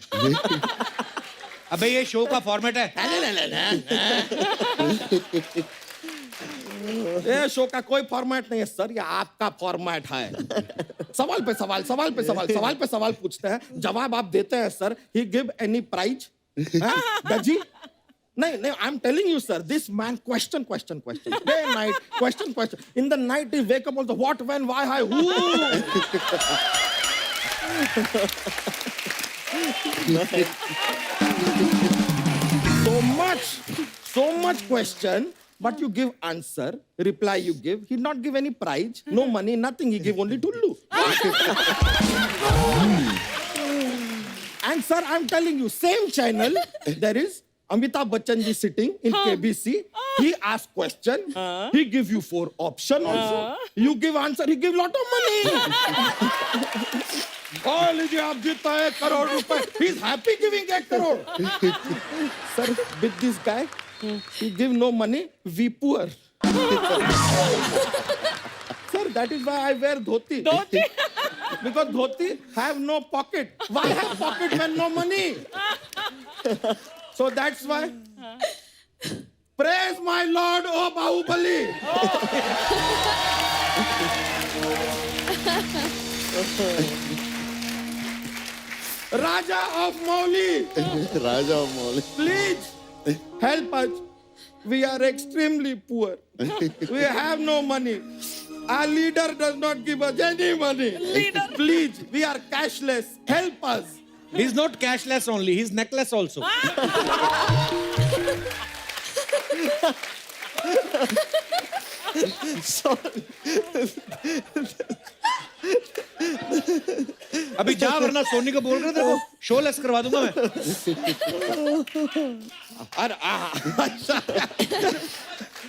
Speaker 1: अबे ये शो का फॉर्मेट है.
Speaker 11: ये शो का कोई फॉर्मेट नहीं है सर, ये आपका फॉर्मेट है. सवाल पे सवाल, सवाल पे सवाल, सवाल पे सवाल पूछते हैं, जवाब आप देते हैं सर. ही गिव एनी प्राइज? दजी नहीं, I am telling you sir, this man question day night, question in the night. He wake up also, what, when, why, how, who. So much question, but you give answer, reply you give. He not give any prize, no money, nothing. He give only tullu. And sir, I'm telling you, same channel, there is Amitabh Bachchan ji sitting in KBC. He ask question, he give you 4 option also. You give answer, he give lot of money. Oh, लीजिए आप जीता 1 करोड़ रुपए. He's happy giving 1 crore. Sir, with this guy, he give no money, we poor. Sir, that is why I wear dhoti. Because dhoti have no pocket. Why have pocket when no money? So that's why. Praise my Lord, oh Bahubali. Raja of Mowgli.
Speaker 4: Raja of Mowgli.
Speaker 11: Please help us. We are extremely poor. We have no money. Our leader does not give us any money. Please, we are cashless. Help us.
Speaker 1: He's not cashless only, he's necklace also. अभी जा, वरना सोनी को बोल रहे थे वो show less करवा दूंगा मैं.
Speaker 11: अरे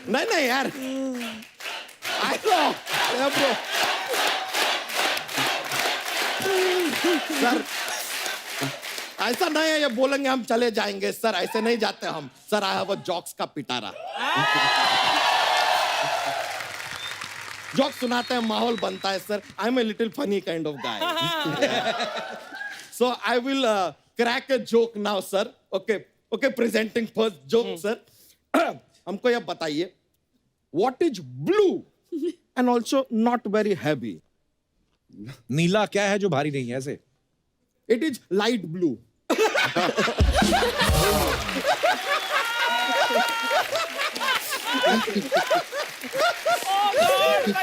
Speaker 11: नहीं यार. सर ऐसा नहीं है, ये बोलेंगे हम चले जाएंगे. सर ऐसे नहीं जाते हम. Sir I have a jokes का पिटारा. जोक सुनाते हैं, माहौल बनता है sir. I am a little funny kind of guy. So I will crack a joke now sir. Okay presenting first joke sir. हमको यह बताइए, what is blue and also not very heavy?
Speaker 1: नीला क्या है जो भारी नहीं है ऐसे?
Speaker 11: It is light blue.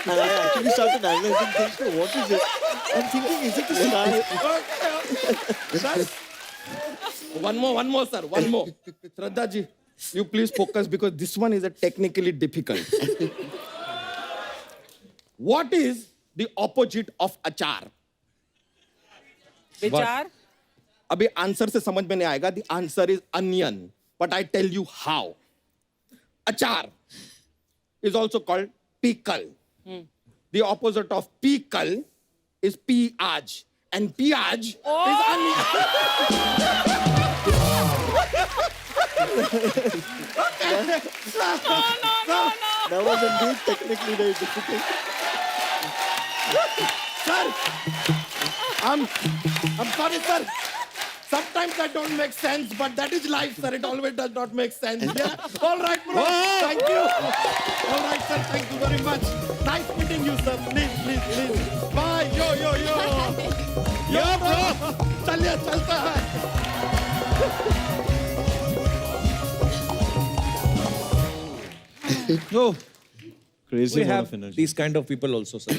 Speaker 9: And I actually started analyzing things. So what is it? I'm thinking, is it a star?
Speaker 11: One more, sir. One more. Shraddha ji, you please focus because this one is a technically difficult. What is the opposite of achar?
Speaker 2: विचार.
Speaker 11: अभी answer से समझ में नहीं आएगा. The answer is onion. But I tell you how. Achar is also called pickle. The opposite of pickle is piyaj. And piyaj is onion.
Speaker 9: That was indeed technically very difficult.
Speaker 11: Sir, I'm sorry, sir. Sometimes I don't make sense, but that is life, sir. It always does not make sense. Yeah? All right, bro. Thank you. All right, sir. Thank you very much. Nice meeting you, sir. Please. Bye. Yo. Yo, bro. चलिए, चलता है.
Speaker 1: Oh,
Speaker 9: Crazy
Speaker 1: we
Speaker 9: amount
Speaker 1: have
Speaker 9: of energy.
Speaker 1: these kind of people also, sir.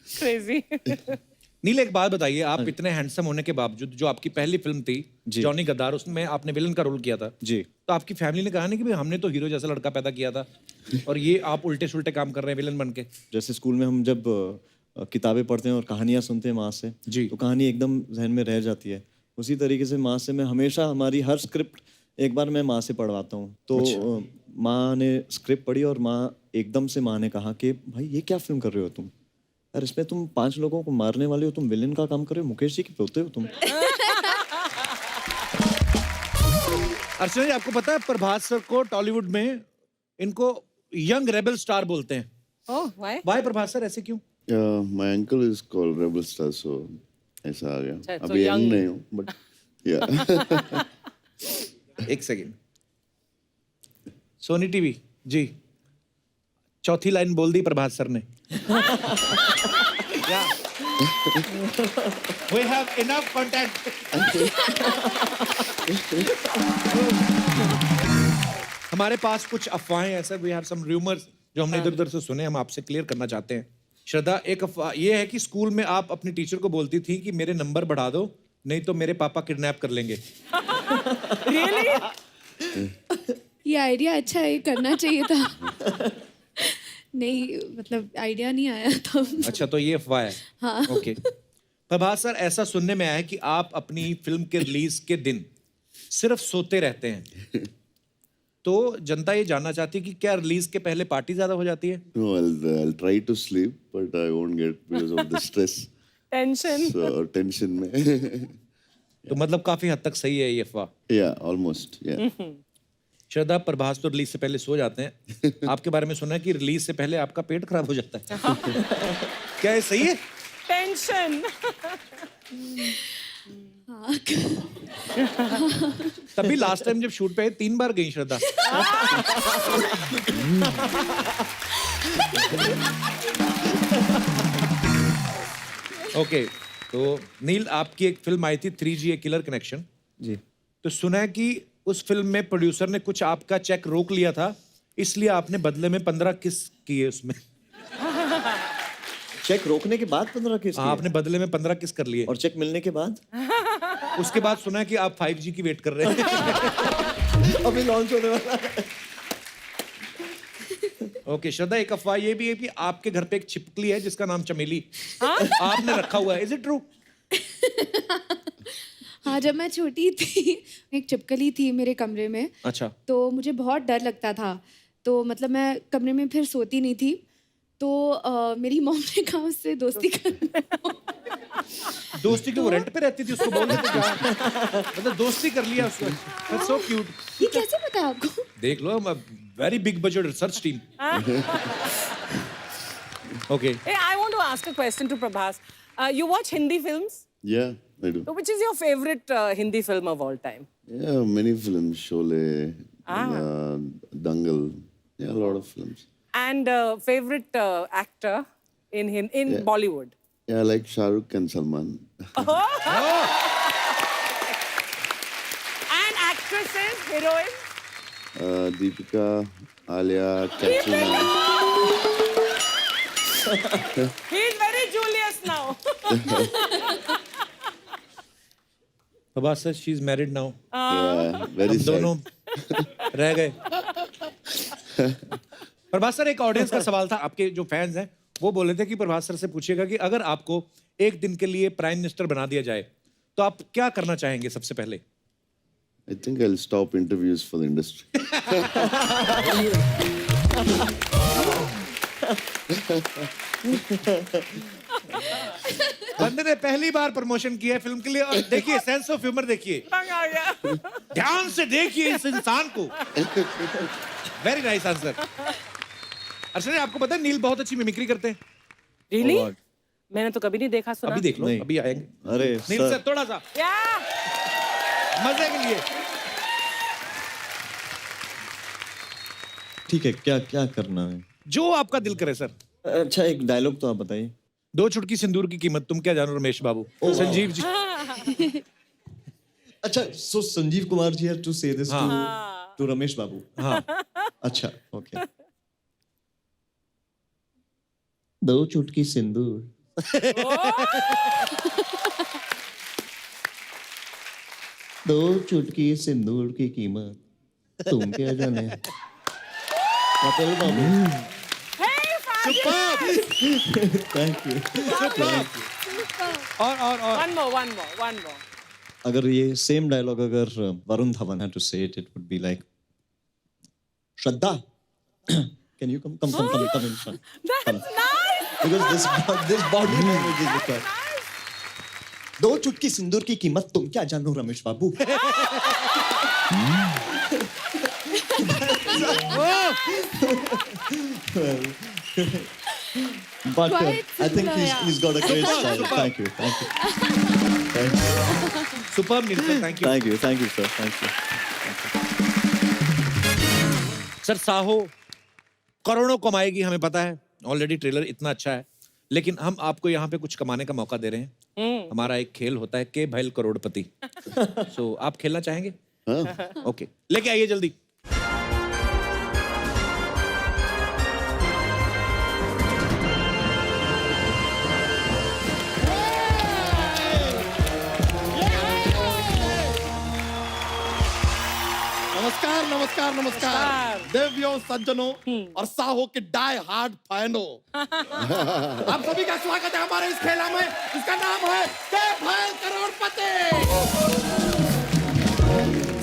Speaker 2: Crazy.
Speaker 1: नील, एक बात बताइए, आप इतने handsome होने के बावजूद, जो आपकी पहली फिल्म थी जॉनी गद्दार, उसमें आपने विलन का रोल किया था
Speaker 9: जी।
Speaker 1: तो आपकी फैमिली ने कहा नहीं कि भाई हमने तो हीरो जैसा लड़का पैदा किया था और ये आप उल्टे सुल्टे काम कर रहे हैं विलन बन के?
Speaker 9: जैसे स्कूल में हम जब किताबें पढ़ते हैं और कहानियां सुनते हैं माँ से
Speaker 1: जी।
Speaker 9: तो कहानी एकदम जहन में रह जाती है। उसी तरीके से माँ से मैं हमेशा, हमारी हर स्क्रिप्ट एक बार मैं माँ से पढ़वाता हूँ। तो माँ ने स्क्रिप्ट पढ़ी और माँ एकदम से माँ ने कहा कि भाई ये क्या फिल्म कर रहे हो तुम, यार इसमें तुम 5 लोगों को मारने वाले हो, तुम विलेन का काम कर रहे हो, मुकेश जी के पोते हो तुम।
Speaker 1: अर्चना जी, आपको पता है प्रभास सर को टॉलीवुड में इनको यंग रेबल स्टार बोलते हैं।
Speaker 2: Oh, why?
Speaker 1: Why Prabhas sir, ऐसे क्यों?
Speaker 4: My uncle is called Rebel Star, so ऐसा आ गया।
Speaker 2: अच्छा, so
Speaker 4: अभी
Speaker 2: young-
Speaker 4: यंग नहीं हूँ, but yeah.
Speaker 1: एक सेकेंड। सोनी टीवी जी, चौथी लाइन बोल दी प्रभास सर ने। We have enough content. हमारे पास कुछ अफवाहें हैं sir, we have some rumours जो हमने इधर उधर से सुने, हम आपसे क्लियर करना चाहते हैं। श्रद्धा, एक अफवाह ये है कि स्कूल में आप अपनी टीचर को बोलती थी कि मेरे नंबर बढ़ा दो, नहीं तो मेरे पापा किडनैप कर लेंगे।
Speaker 8: ये आइडिया अच्छा है, करना चाहिए था। नहीं, मतलब आइडिया नहीं आया था।
Speaker 1: अच्छा, तो ये अफवाह है।
Speaker 8: हाँ।
Speaker 1: ओके। प्रभास सर, ऐसा सुनने में आया है कि आप अपनी फिल्म के रिलीज के दिन सिर्फ सोते रहते हैं। तो जनता ये जानना चाहती है कि क्या रिलीज के पहले पार्टी ज्यादा हो जाती है?
Speaker 4: No, I'll try to sleep, but I won't get because of the stress.
Speaker 2: Tension.
Speaker 4: So tension में.
Speaker 1: तो मतलब काफी हद तक सही है ये अफवाह।
Speaker 4: Yeah, almost. Yeah.
Speaker 1: श्रद्धा, प्रभास तो रिलीज से पहले सो जाते हैं। आपके बारे में सुना है कि रिलीज से पहले आपका पेट खराब हो जाता है। क्या ये सही है?
Speaker 2: Tension.
Speaker 1: तभी लास्ट टाइम जब शूट पे आई 3 बार गई श्रद्धा। ओके, तो नील, आपकी एक फिल्म आई थी 3G ए किलर कनेक्शन
Speaker 9: जी।
Speaker 1: तो सुना है कि उस फिल्म में प्रोड्यूसर ने कुछ आपका चेक रोक लिया था, इसलिए आपने बदले में 15 किस किए उसमें।
Speaker 9: चेक रोकने के बाद 15 किस किए?
Speaker 1: आपने बदले में 15 किस कर लिए
Speaker 9: और चेक मिलने के बाद?
Speaker 1: उसके बाद सुना है कि आप 5G की वेट कर रहे हैं।
Speaker 9: अभी लॉन्च होने वाला है।
Speaker 1: ओके श्रद्धा, एक अफवाह ये भी है कि आपके घर पे एक छिपकली है जिसका नाम चमेली आपने रखा हुआ है, इज इट ट्रू?
Speaker 8: हाँ, जब मैं छोटी थी एक छिपकली थी मेरे कमरे में।
Speaker 1: अच्छा।
Speaker 8: तो मुझे बहुत डर लगता था, तो मतलब मैं कमरे में फिर सोती नहीं थी। तो मेरी मॉम ने कहा उससे दोस्ती कर।
Speaker 1: दोस्ती की वो रेंट पे रहती थी, उसको बोल देते क्या? मतलब दोस्ती कर लिया उसको। That's so cute.
Speaker 8: ये कैसे पता आपको?
Speaker 1: देख लो, very big budget research team. Okay.
Speaker 2: Hey, I want to ask a question to Prabhas. You watch Hindi films?
Speaker 4: Yeah, I do.
Speaker 2: So which is your favorite Hindi film of all time?
Speaker 4: Yeah, many films, Sholay, Dangal. Yeah, a lot of films.
Speaker 2: And favorite actor in Bollywood?
Speaker 4: Yeah, I like Shah Rukh and Salman.
Speaker 2: And actresses, heroines?
Speaker 4: Deepika, Alia, Katrina.
Speaker 2: He's very Julius now.
Speaker 1: Prabhas sir, she is married now.
Speaker 4: Yeah, very
Speaker 1: हम
Speaker 4: sad.
Speaker 1: दोनों रह गए। Prabhas sir, एक audience का सवाल था, आपके जो फैंस हैं वो बोले थे कि प्रभास सर से पूछिएगा कि अगर आपको एक दिन के लिए प्राइम मिनिस्टर बना दिया जाए तो आप क्या करना चाहेंगे सबसे पहले?
Speaker 4: I think I'll stop interviews for the industry.
Speaker 1: बंदे ने पहली बार प्रमोशन किया है फिल्म के लिए, और देखिए सेंस ऑफ ह्यूमर देखिए,
Speaker 2: तंग आ गया।
Speaker 1: ध्यान से देखिए इस इंसान को। Very nice answer. अर्चना, आपको पता है नील बहुत अच्छी मिमिक्री करते हैं?
Speaker 2: Really? मैंने तो कभी नहीं देखा सुना।
Speaker 1: अभी देख लो,
Speaker 9: नहीं।
Speaker 1: अभी आएंगे।
Speaker 9: अरे
Speaker 1: नील
Speaker 9: सर,
Speaker 1: सर, थोड़ा सा
Speaker 2: Yeah.
Speaker 1: मजे के लिए।
Speaker 9: ठीक है, क्या क्या करना है?
Speaker 1: जो आपका दिल करे सर।
Speaker 9: अच्छा, एक डायलॉग तो आप बताइए।
Speaker 1: 2 चुटकी सिंदूर की कीमत तुम क्या जानो रमेश बाबू। संजीव जी।
Speaker 9: अच्छा, so Sanjeev Kumar ji had to say this to Ramesh Babu.
Speaker 1: हाँ।
Speaker 9: अच्छा ओके. दो चुटकी सिंदूर. दो चुटकी सिंदूर की कीमत तुम क्या जाने. कपिल बाबू. Thank you.
Speaker 1: और
Speaker 2: one more.
Speaker 9: अगर ये सेम डायलॉग अगर Varun Dhawan had to say it, it would be like, Shraddha, can you come in front? That's nice. Because this body language is required. दो चुटकी सिंदूर की कीमत तुम क्या जानो रमेश बाबू. But I think he's got a great style. Thank you.
Speaker 1: Super Neeraj, thank you.
Speaker 9: Thank you, sir. Thank you.
Speaker 1: Sir Saaho करोड़ों कमाएगी, हमें पता है. ऑलरेडी ट्रेलर इतना अच्छा है, लेकिन हम आपको यहाँ पे कुछ कमाने का मौका दे रहे हैं. हमारा एक खेल होता है के भैल करोड़पति. सो आप खेलना चाहेंगे? ओके, लेके आइए जल्दी.
Speaker 11: नमस्कार देवियों, सज्जनों और साहो के डाई हार्ड फैनो. आप सभी का स्वागत है हमारे इस खेला में. इसका नाम है के भैल करोड़पति.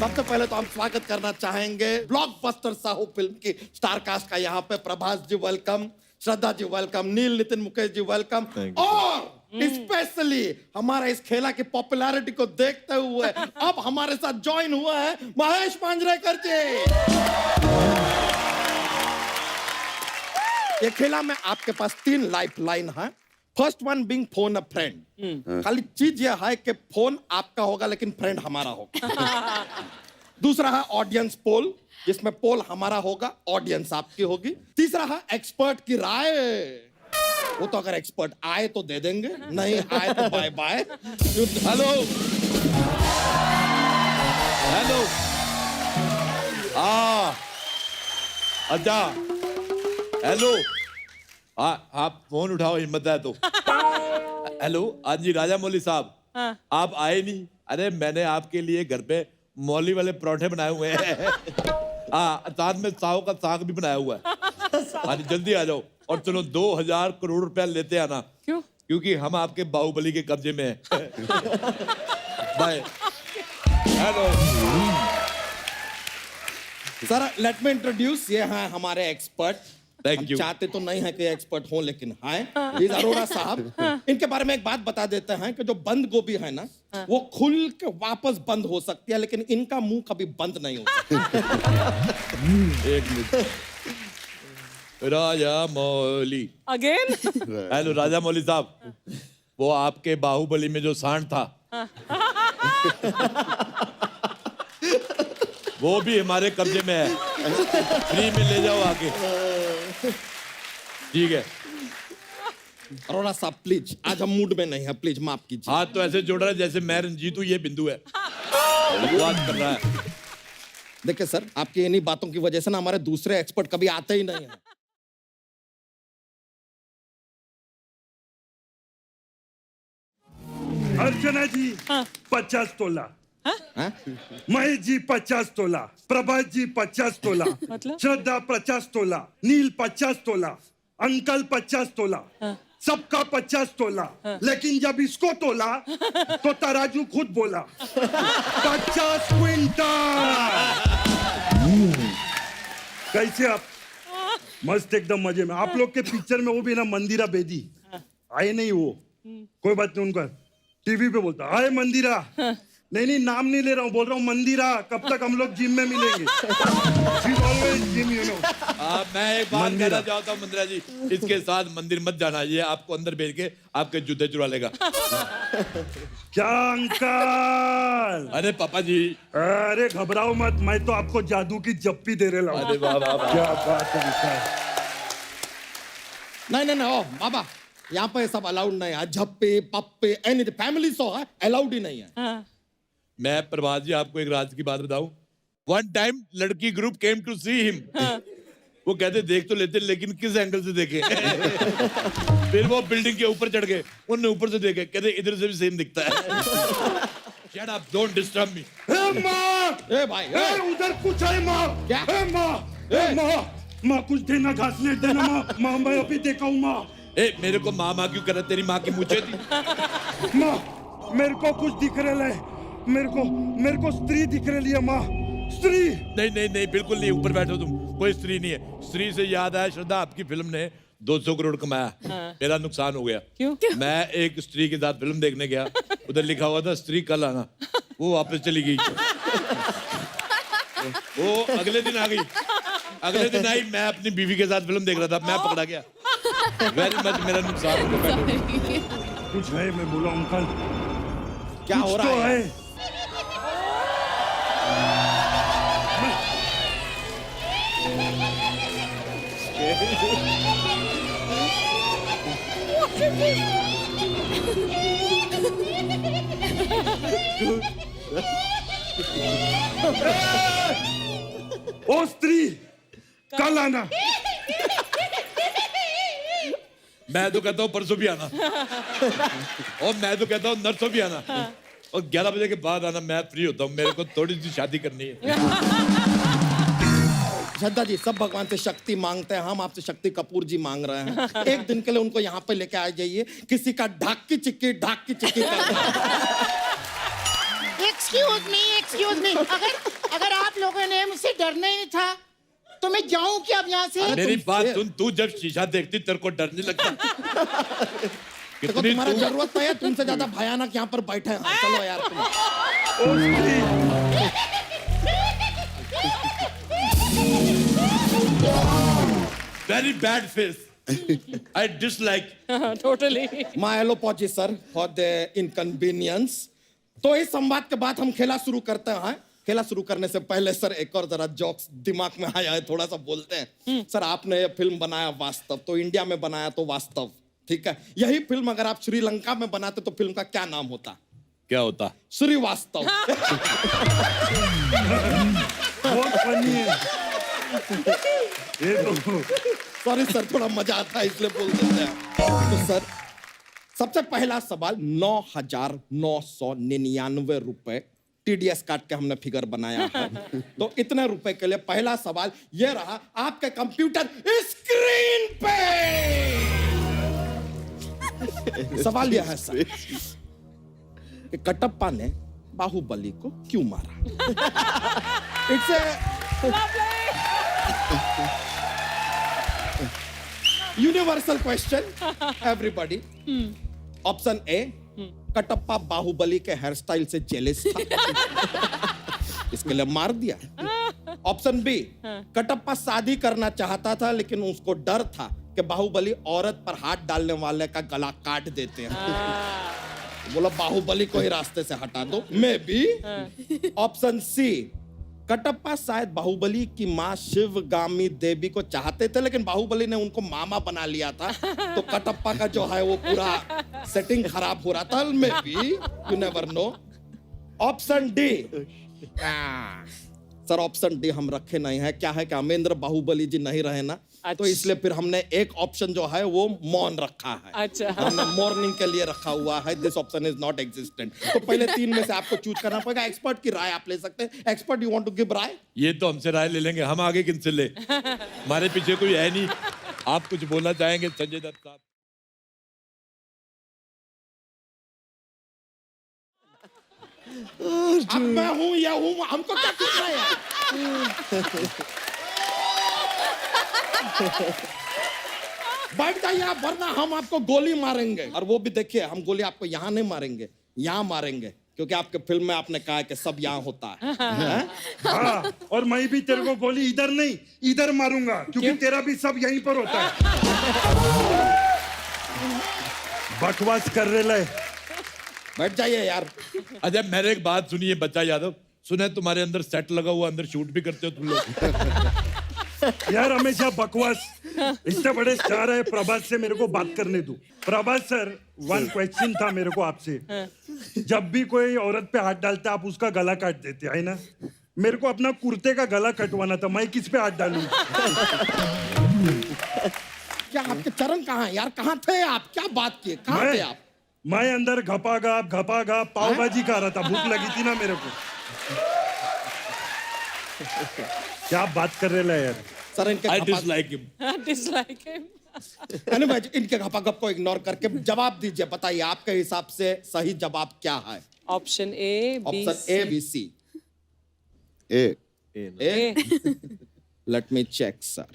Speaker 11: सबसे पहले तो हम स्वागत करना चाहेंगे ब्लॉकबस्टर साहो फिल्म की स्टार कास्ट का. यहाँ पे प्रभास जी वेलकम, श्रद्धा जी वेलकम, नील नितिन मुकेश जी वेलकम, और स्पेशली हमारा इस खेला की पॉपुलैरिटी को देखते हुए अब हमारे साथ ज्वाइन हुआ है महेश मांजरेकर जी. ये खेला में आपके पास 3 लाइफ लाइन है. फर्स्ट वन बीइंग फोन अ फ्रेंड. खाली चीज ये है कि फोन आपका होगा लेकिन फ्रेंड हमारा होगा. दूसरा है ऑडियंस पोल, जिसमें पोल हमारा होगा, ऑडियंस आपकी होगी. तीसरा है एक्सपर्ट की राय. वो तो अगर एक्सपर्ट आए तो दे देंगे, नहीं आए तो बाय बाय.
Speaker 1: हेलो अच्छा, हेलो, आप फोन उठाओ, हिम्मत है तो. हेलो, आज जी राजा मौली साहब, आप आए नहीं. अरे मैंने आपके लिए घर पे मौली वाले परोठे बनाए हुए हैं. साथ में साव का साग भी बनाया हुआ है. आज जल्दी आ जाओ और चलो 2000 करोड़ रुपया लेते आना.
Speaker 2: क्यों?
Speaker 1: क्योंकि हम आपके बाहुबली के कब्जे में हैं. Bye. Hello
Speaker 11: sir, let me introduce, ये हैं हमारे एक्सपर्ट.
Speaker 1: Thank you.
Speaker 11: चाहते तो नहीं है कि एक्सपर्ट हो, लेकिन हैं. ये अरोड़ा साहब. इनके बारे में एक बात बता देते हैं कि जो बंद गोभी है ना, वो खुल के वापस बंद हो सकती है, लेकिन इनका मुंह कभी बंद नहीं होता.
Speaker 1: एक मिनट. राजा मौली
Speaker 2: अगेन.
Speaker 1: हेलो राजा मौली साहब, वो आपके बाहुबली में जो सांड था वो भी हमारे कब्जे में है. फ्री में ले जाओ आके. ठीक है.
Speaker 11: अरोड़ा साहब प्लीज, आज हम मूड में नहीं है, प्लीज माफ कीजिए.
Speaker 1: हाथ तो ऐसे जोड़ रहा है जैसे मैं रंजीत हूँ, ये बिंदु है. बात कर रहा है.
Speaker 11: देखिए सर, आपकी इन्हीं बातों की वजह से ना हमारे दूसरे एक्सपर्ट कभी आते ही नहीं है.
Speaker 12: अर्चना जी 50 तोला. महेश जी 50 तोला, प्रभास जी 50 तोला, श्रद्धा 50 तोला, नील 50 तोला, अंकल 50 तोला, सबका 50 तोला. लेकिन जब इसको तोला तो तराजू खुद बोला 50 क्विंटल. कैसे आप? मस्त एकदम मजे में. आप लोग के पिक्चर में वो भी ना मंदिरा बेदी आए नहीं, वो कोई बात नहीं, उनका टीवी पे बोलता आए मंदिरा. नहीं नाम नहीं ले रहा हूँ, बोल रहा हूँ मंदिरा. कब तक हम लोग जिम में मिलेंगे? Gym, you know.
Speaker 1: मैं एक बात कहना चाहता हूँ मंदिरा जी, इसके साथ मंदिर मत जाना, ये आपको अंदर भेज के आपके जूते चुरा लेगा.
Speaker 12: क्या अंकल?
Speaker 1: अरे पापा जी.
Speaker 12: अरे घबराओ मत, मैं तो आपको जादू की जप्पी दे रहा हूँ.
Speaker 1: अरे वाह वाह,
Speaker 12: क्या बात है.
Speaker 11: नहीं, ओ बाबा, यहाँ पे सब अलाउड नहीं है. झप्पे पप्पे एनीथिंग, फैमिली सो है, अलाउड ही नहीं है.
Speaker 1: मैं प्रभात जी आपको एक राज की बात बताऊं. वन टाइम लड़की group came to see him. वो कहते देख तो लेते लेकिन किस एंगल से देखे। फिर वो बिल्डिंग के ऊपर चढ़ गए, उन्होंने ऊपर से देखे, कहते इधर से भी सेम दिखता है। Shut up, don't disturb me.
Speaker 12: माँ,
Speaker 11: ए भाई,
Speaker 12: उधर कुछ है माँ।
Speaker 11: क्या?
Speaker 12: माँ कुछ देना, घास लेट देना माँ, मैं अभी देखा हूँ माँ।
Speaker 1: मेरे को माँ माँ क्यों कर रहा, तेरी माँ की मुझे थी।
Speaker 12: माँ मेरे को कुछ दिख रहा है, मेरे को स्त्री दिख रही है माँ, स्त्री।
Speaker 1: नहीं बिल्कुल नहीं, ऊपर बैठो तुम, कोई स्त्री नहीं है। स्त्री से याद आया श्रद्धा, आपकी फिल्म ने 200 करोड़ कमाया, मेरा नुकसान हो गया।
Speaker 2: क्यों?
Speaker 1: मैं एक स्त्री के साथ फिल्म देखने गया, उधर लिखा हुआ था स्त्री कल आना, वो वापस चली गई। वो अगले दिन आ गई, अगले दिन आई, मैं अपनी बीवी के साथ फिल्म देख रहा था, मैं पकड़ा गया। वेरी मच मेरा नुकसान हो गया।
Speaker 12: कुछ है, मैं बोला अंकल
Speaker 11: क्या हो रहा है?
Speaker 12: ओ स्त्री कल आना।
Speaker 1: मैं तो कहता हूँ परसों भी आना, और मैं तो कहता हूँ नरसों भी आना, और 11 बजे के बाद आना, मैं फ्री होता हूँ, मेरे को थोड़ी सी शादी करनी है।
Speaker 11: श्रद्धा जी, सब भगवान से शक्ति मांगते हैं, हम आपसे शक्ति कपूर जी मांग रहे हैं। एक दिन के लिए उनको यहाँ पे लेके आ जाइए, किसी का ढाक की चिक्की
Speaker 13: एक्सक्यूज मी, अगर आप लोगों ने मुझसे डरना ही नहीं था तो मैं जाऊं क्या अब यहाँ से?
Speaker 1: मेरी बात सुन, तू जब शीशा देखती तेरे को डर नहीं लगता?
Speaker 11: देखो तुम्हारा जरूरत नहीं है, तुमसे ज्यादा भयानक यहाँ पर बैठे हैं। चलो यार तुम।
Speaker 1: Very bad face. I dislike.
Speaker 2: Totally.
Speaker 11: My apology sir for the inconvenience. तो इस संवाद के बाद हम खेला शुरू करते हैं। खेला शुरू करने से पहले सर एक और जरा जोक्स दिमाग में आया है, थोड़ा सा बोलते हैं। सर आपने ये फिल्म बनाया वास्तव, तो इंडिया में बनाया तो वास्तव, ठीक है। यही फिल्म अगर आप श्रीलंका में बनाते तो फिल्म का क्या नाम होता?
Speaker 1: क्या होता?
Speaker 11: श्रीवास्तव।
Speaker 12: बहुत फनी है ये तो।
Speaker 11: सॉरी सर, थोड़ा मजा आता है इसलिए बोल देते हैं। तो सर सबसे पहला सवाल, 9,999 रुपए TDS काट के हमने फिगर बनाया है। तो इतने रुपए के लिए पहला सवाल ये रहा आपके कंप्यूटर स्क्रीन पे। सवाल यह है सर कि कटप्पा ने बाहुबली को क्यों मारा? It's universal question everybody. Option A, Kattappa Baahubali के हेयर स्टाइल से जेलस था, इसके लिए मार दिया। ऑप्शन बी, कटप्पा शादी करना चाहता था लेकिन उसको डर था कि बाहुबली औरत पर हाथ डालने वाले का गला काट देते हैं, बोला बाहुबली को ही रास्ते से हटा दो। Maybe. Option C, Kattappa शायद बाहुबली की माँ शिवगामी देवी को चाहते थे लेकिन बाहुबली ने उनको मामा बना लिया था, तो कटप्पा का जो है वो पूरा सेटिंग खराब हो रहा था। May be, you never know. Option D, sir option D हम रखे नहीं है। क्या है कि अमेंद्र बाहुबली जी नहीं रहे ना, तो इसलिए फिर हमने एक ऑप्शन जो है वो मौन रखा है।
Speaker 2: अच्छा।
Speaker 11: हमने मॉर्निंग के लिए रखा हुआ है। This option is not existent. तो पहले 3 में से आपको चूज करना पड़ेगा। एक्सपर्ट की राय आप ले सकते हैं। Expert, you want to give राय?
Speaker 1: ये तो हमसे राय ले लेंगे, हम आगे किनसे ले? हमारे पीछे कोई है नहीं। आप कुछ बोलना चाहेंगे संजय दत्त साहब?
Speaker 11: अब मैं हूं या हूं, हमको क्या करना है? बैठ जाइए आप, वरना हम आपको गोली मारेंगे। और वो भी देखिए, हम गोली आपको यहाँ नहीं मारेंगे, यहाँ मारेंगे, क्योंकि आपके फिल्म में आपने कहा है कि सब यहाँ होता है।
Speaker 12: हाँ, और मैं भी तेरे को गोली इधर नहीं इधर मारूंगा, क्योंकि तेरा भी सब यहीं पर होता है। बकवास कर रहे ले।
Speaker 11: बैठ जाइए यार।
Speaker 1: अजय मेरे एक बात सुनिए बच्चा यादव, सुने तुम्हारे अंदर सेट लगा हुआ, अंदर शूट भी करते हो तुम लोग।
Speaker 12: यार हमेशा बकवास। इतने बड़े स्टार है, प्रभास से मेरे को बात करने दो। प्रभास सर, 1 क्वेश्चन था मेरे को आपसे। जब भी कोई औरत पे हाथ डालता आप उसका गला काट देते है ना? मेरे को अपना कुर्ते का गला कटवाना था, मैं किस पे हाथ डालूं?
Speaker 11: क्या आपके चरण कहाँ हैं यार? कहाँ थे आप? क्या बात किए? कहाँ थे आप?
Speaker 12: मैं अंदर घपाघप पाव भाजी खा रहा था, भूख लगी थी ना मेरे को। क्या बात कर रहे हैं यार?
Speaker 11: सर इनके
Speaker 1: dislike him.
Speaker 2: Dislike him.
Speaker 11: इनके घपाघप को इग्नोर करके जवाब दीजिए। बताइए आपके हिसाब से सही जवाब क्या है?
Speaker 2: Option A, B,
Speaker 11: option A, B, C.
Speaker 4: A.
Speaker 11: A. Let me check sir.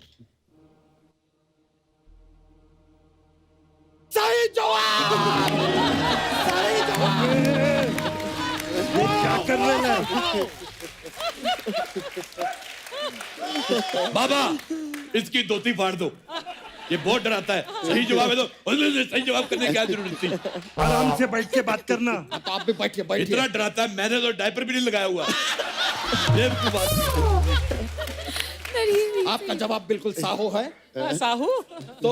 Speaker 11: सही जवाब! सही जवाब!
Speaker 12: ये क्या कर रहे हैं?
Speaker 1: बाबा इसकी धोती फाड़ दो, ये बहुत डराता है। सही जवाब है तो सही जवाब करने की क्या जरूरत थी?
Speaker 12: आराम से बैठ के बात करना।
Speaker 11: तो आप भी बैठिए, बैठिए।
Speaker 1: इतना डराता है, मैंने तो डायपर भी नहीं लगाया हुआ।
Speaker 11: आपका जवाब बिल्कुल साहू है।
Speaker 2: साहू?
Speaker 11: तो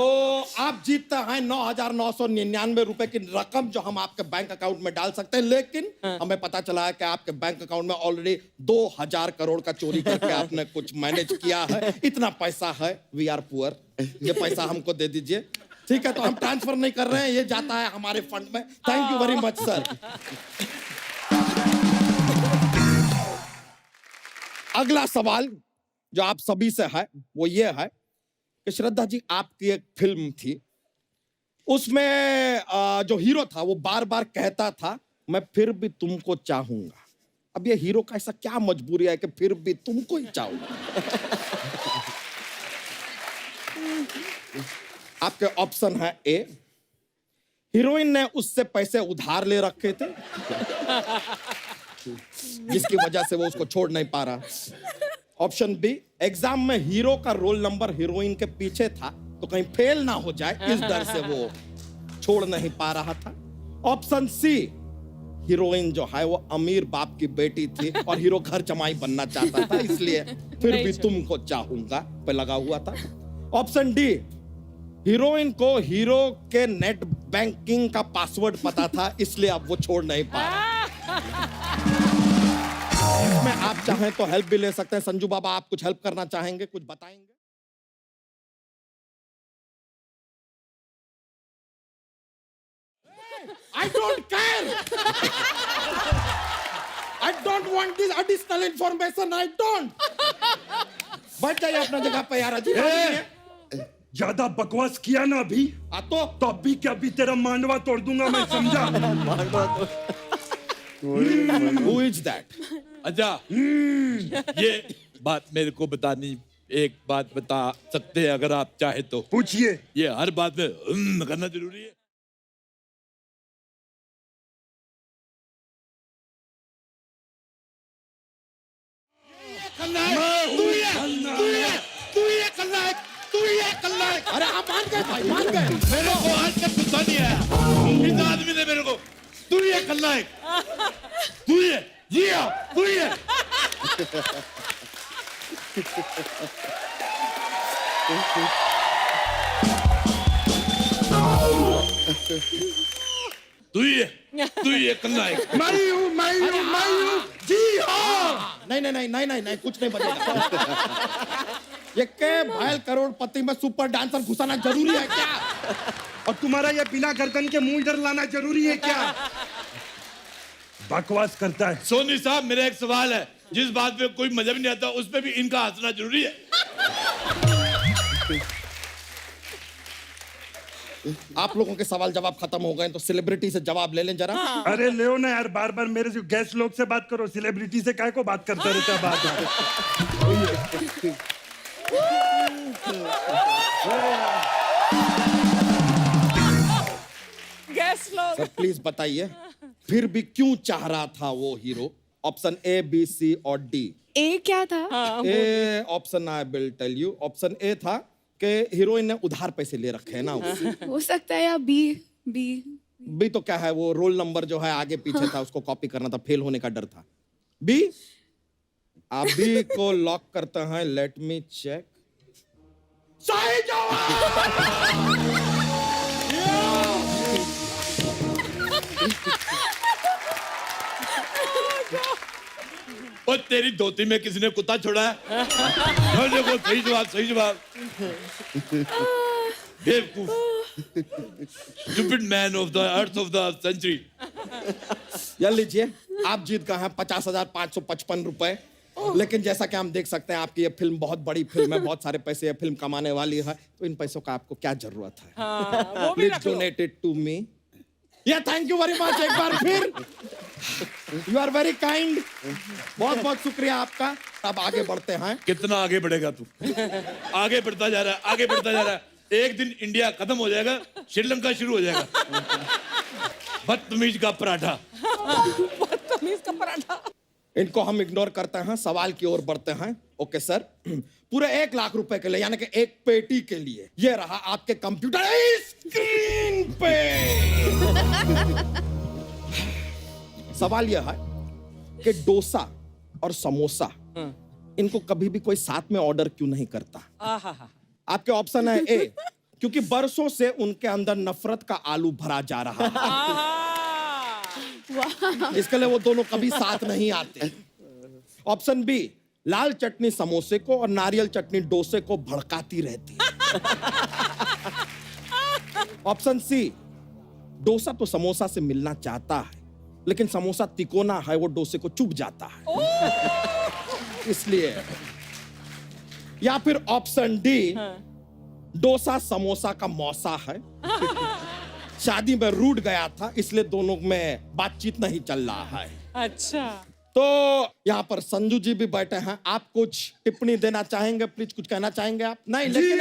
Speaker 11: आप जीतते हैं 9,999 रुपए की रकम, जो हम आपके बैंक अकाउंट में डाल सकते हैं। लेकिन हमें पता चला है कि आपके बैंक अकाउंट में ऑलरेडी 2,000 करोड़ का चोरी करके आपने कुछ मैनेज किया है। इतना पैसा है, वी आर पुअर, ये पैसा हमको दे दीजिए। ठीक है, तो हम ट्रांसफर नहीं कर रहे हैं, ये जाता है हमारे फंड में। Thank you very much sir. अगला सवाल जो आप सभी से है वो ये है कि श्रद्धा जी, आपकी एक फिल्म थी, उसमें जो हीरो था वो बार बार कहता था मैं फिर भी तुमको चाहूंगा। अब ये हीरो का ऐसा क्या मजबूरी है कि फिर भी तुमको ही चाहूंगा? आपके ऑप्शन है ए, हीरोइन ने उससे पैसे उधार ले रखे थे जिसकी वजह से वो उसको छोड़ नहीं पा रहा। ऑप्शन बी, एग्जाम में हीरो का रोल नंबर हीरोइन के पीछे था तो कहीं फेल ना हो जाए, इस डर से वो छोड़ नहीं पा रहा था। ऑप्शन सी, हीरोइन जो है वो अमीर बाप की बेटी थी और हीरो घर जमाई बनना चाहता था, इसलिए फिर भी तुमको चाहूंगा पे लगा हुआ था। ऑप्शन डी, हीरोइन को हीरो के नेट बैंकिंग का पासवर्ड पता था, इसलिए अब वो छोड़ नहीं पा रहा। इसमें आप चाहें तो हेल्प भी ले सकते हैं। संजू बाबा, आप कुछ हेल्प करना चाहेंगे, कुछ बताएंगे? I don't care. I don't want this additional information. I don't. बैठ जाइए अपना जगह पे यार। अजीब
Speaker 12: ज्यादा बकवास किया ना अभी तो अभी क्या अभी तेरा मांडवा तोड़ दूंगा मैं, समझा?
Speaker 11: Who is that?
Speaker 1: अच्छा, ये बात मेरे को बतानी, एक बात बता सकते हैं अगर आप चाहे तो?
Speaker 12: पूछिए।
Speaker 1: ये हर बात में करना जरूरी है?
Speaker 11: अरे आप मान गए भाई, मान गए।
Speaker 1: मेरे को आज तक गुस्सा नहीं आया इस आदमी ने मेरे को। तू ये खलनायक, तू ये जिया, तू ये। तू ये खलनायक।
Speaker 12: मैं हूँ, जी हाँ।
Speaker 11: नहीं, कुछ नहीं बचेगा। ये के भाईल करोड़पति में सुपर डांसर घुसाना जरूरी है क्या?
Speaker 12: और तुम्हारा ये बिना गर्दन के मुंह इधर लाना जरूरी है क्या? बकवास करता है।
Speaker 1: सोनी साहब, मेरा एक सवाल है, जिस बात पे कोई मजा भी नहीं आता उस पे भी इनका हंसना जरूरी है?
Speaker 11: आप लोगों के सवाल जवाब खत्म हो गए तो सेलिब्रिटी से जवाब ले लें जरा।
Speaker 12: अरे ले ना यार, बार बार मेरे से गेस्ट लोग से बात करो, सेलिब्रिटी से काय को बात करता रहता है बात।
Speaker 2: गेस्ट लोग।
Speaker 11: सर प्लीज बताइए, फिर भी क्यों चाह रहा था वो hero? Option A, B, C और डी।
Speaker 8: ए क्या था?
Speaker 11: A option I will tell you. Option A था कि हीरोइन ने उधार पैसे ले रखे हैं ना उससे।
Speaker 8: हो सकता है, या बी।
Speaker 11: बी तो क्या है, वो रोल नंबर जो है आगे पीछे था, उसको कॉपी करना था, फेल होने का डर था। बी, आप बी को लॉक करते हैं। Let me check. सही जवाब।
Speaker 1: और तेरी धोती में किसी ने कुत्ता छोड़ा है? और देखो, सही जवाब, सही जवाब। बेवकूफ, stupid man of the earth of the century.
Speaker 11: ये लीजिए, आप जीत गए हैं 50,555 रुपए। लेकिन जैसा कि हम देख सकते हैं, आपकी ये फिल्म बहुत बड़ी फिल्म है, बहुत सारे पैसे ये फिल्म कमाने वाली है, तो इन पैसों का आपको क्या जरूरत है? Please donate it to me. या थैंक यू वेरी मच एक बार फिर। You are very kind. बहुत बहुत शुक्रिया आपका। अब आगे बढ़ते हैं।
Speaker 1: कितना आगे बढ़ेगा तू? आगे बढ़ता जा रहा है, आगे बढ़ता जा रहा है। एक दिन इंडिया खत्म हो जाएगा, श्रीलंका शुरू हो जाएगा। बदतमीज का पराठा।
Speaker 2: बदतमीज का पराठा।
Speaker 11: इनको हम इग्नोर करते हैं, सवाल की ओर बढ़ते हैं। ओके सर, पूरे 1 लाख रुपए के लिए, यानी कि एक पेटी के लिए, ये रहा आपके कंप्यूटर स्क्रीन पे। सवाल यह है कि डोसा और समोसा, इनको कभी भी कोई साथ में ऑर्डर क्यों नहीं करता? आपके ऑप्शन है ए, क्योंकि बरसों से उनके अंदर नफरत का आलू भरा जा रहा है, इसके लिए वो दोनों कभी साथ नहीं आते। ऑप्शन बी, लाल चटनी समोसे को और नारियल चटनी डोसे को भड़काती रहती है। ऑप्शन सी, डोसा तो समोसा से मिलना चाहता है, लेकिन समोसा तिकोना है, वो डोसे को चुभ जाता है, इसलिए। या फिर ऑप्शन डी, डोसा समोसा का मौसा है, शादी में रूठ गया था, इसलिए दोनों में बातचीत नहीं चल रहा है।
Speaker 2: अच्छा,
Speaker 11: तो यहाँ पर संजू जी भी बैठे हैं। आप कुछ टिप्पणी देना चाहेंगे? प्लीज कुछ कहना चाहेंगे आप? नहीं, लेकिन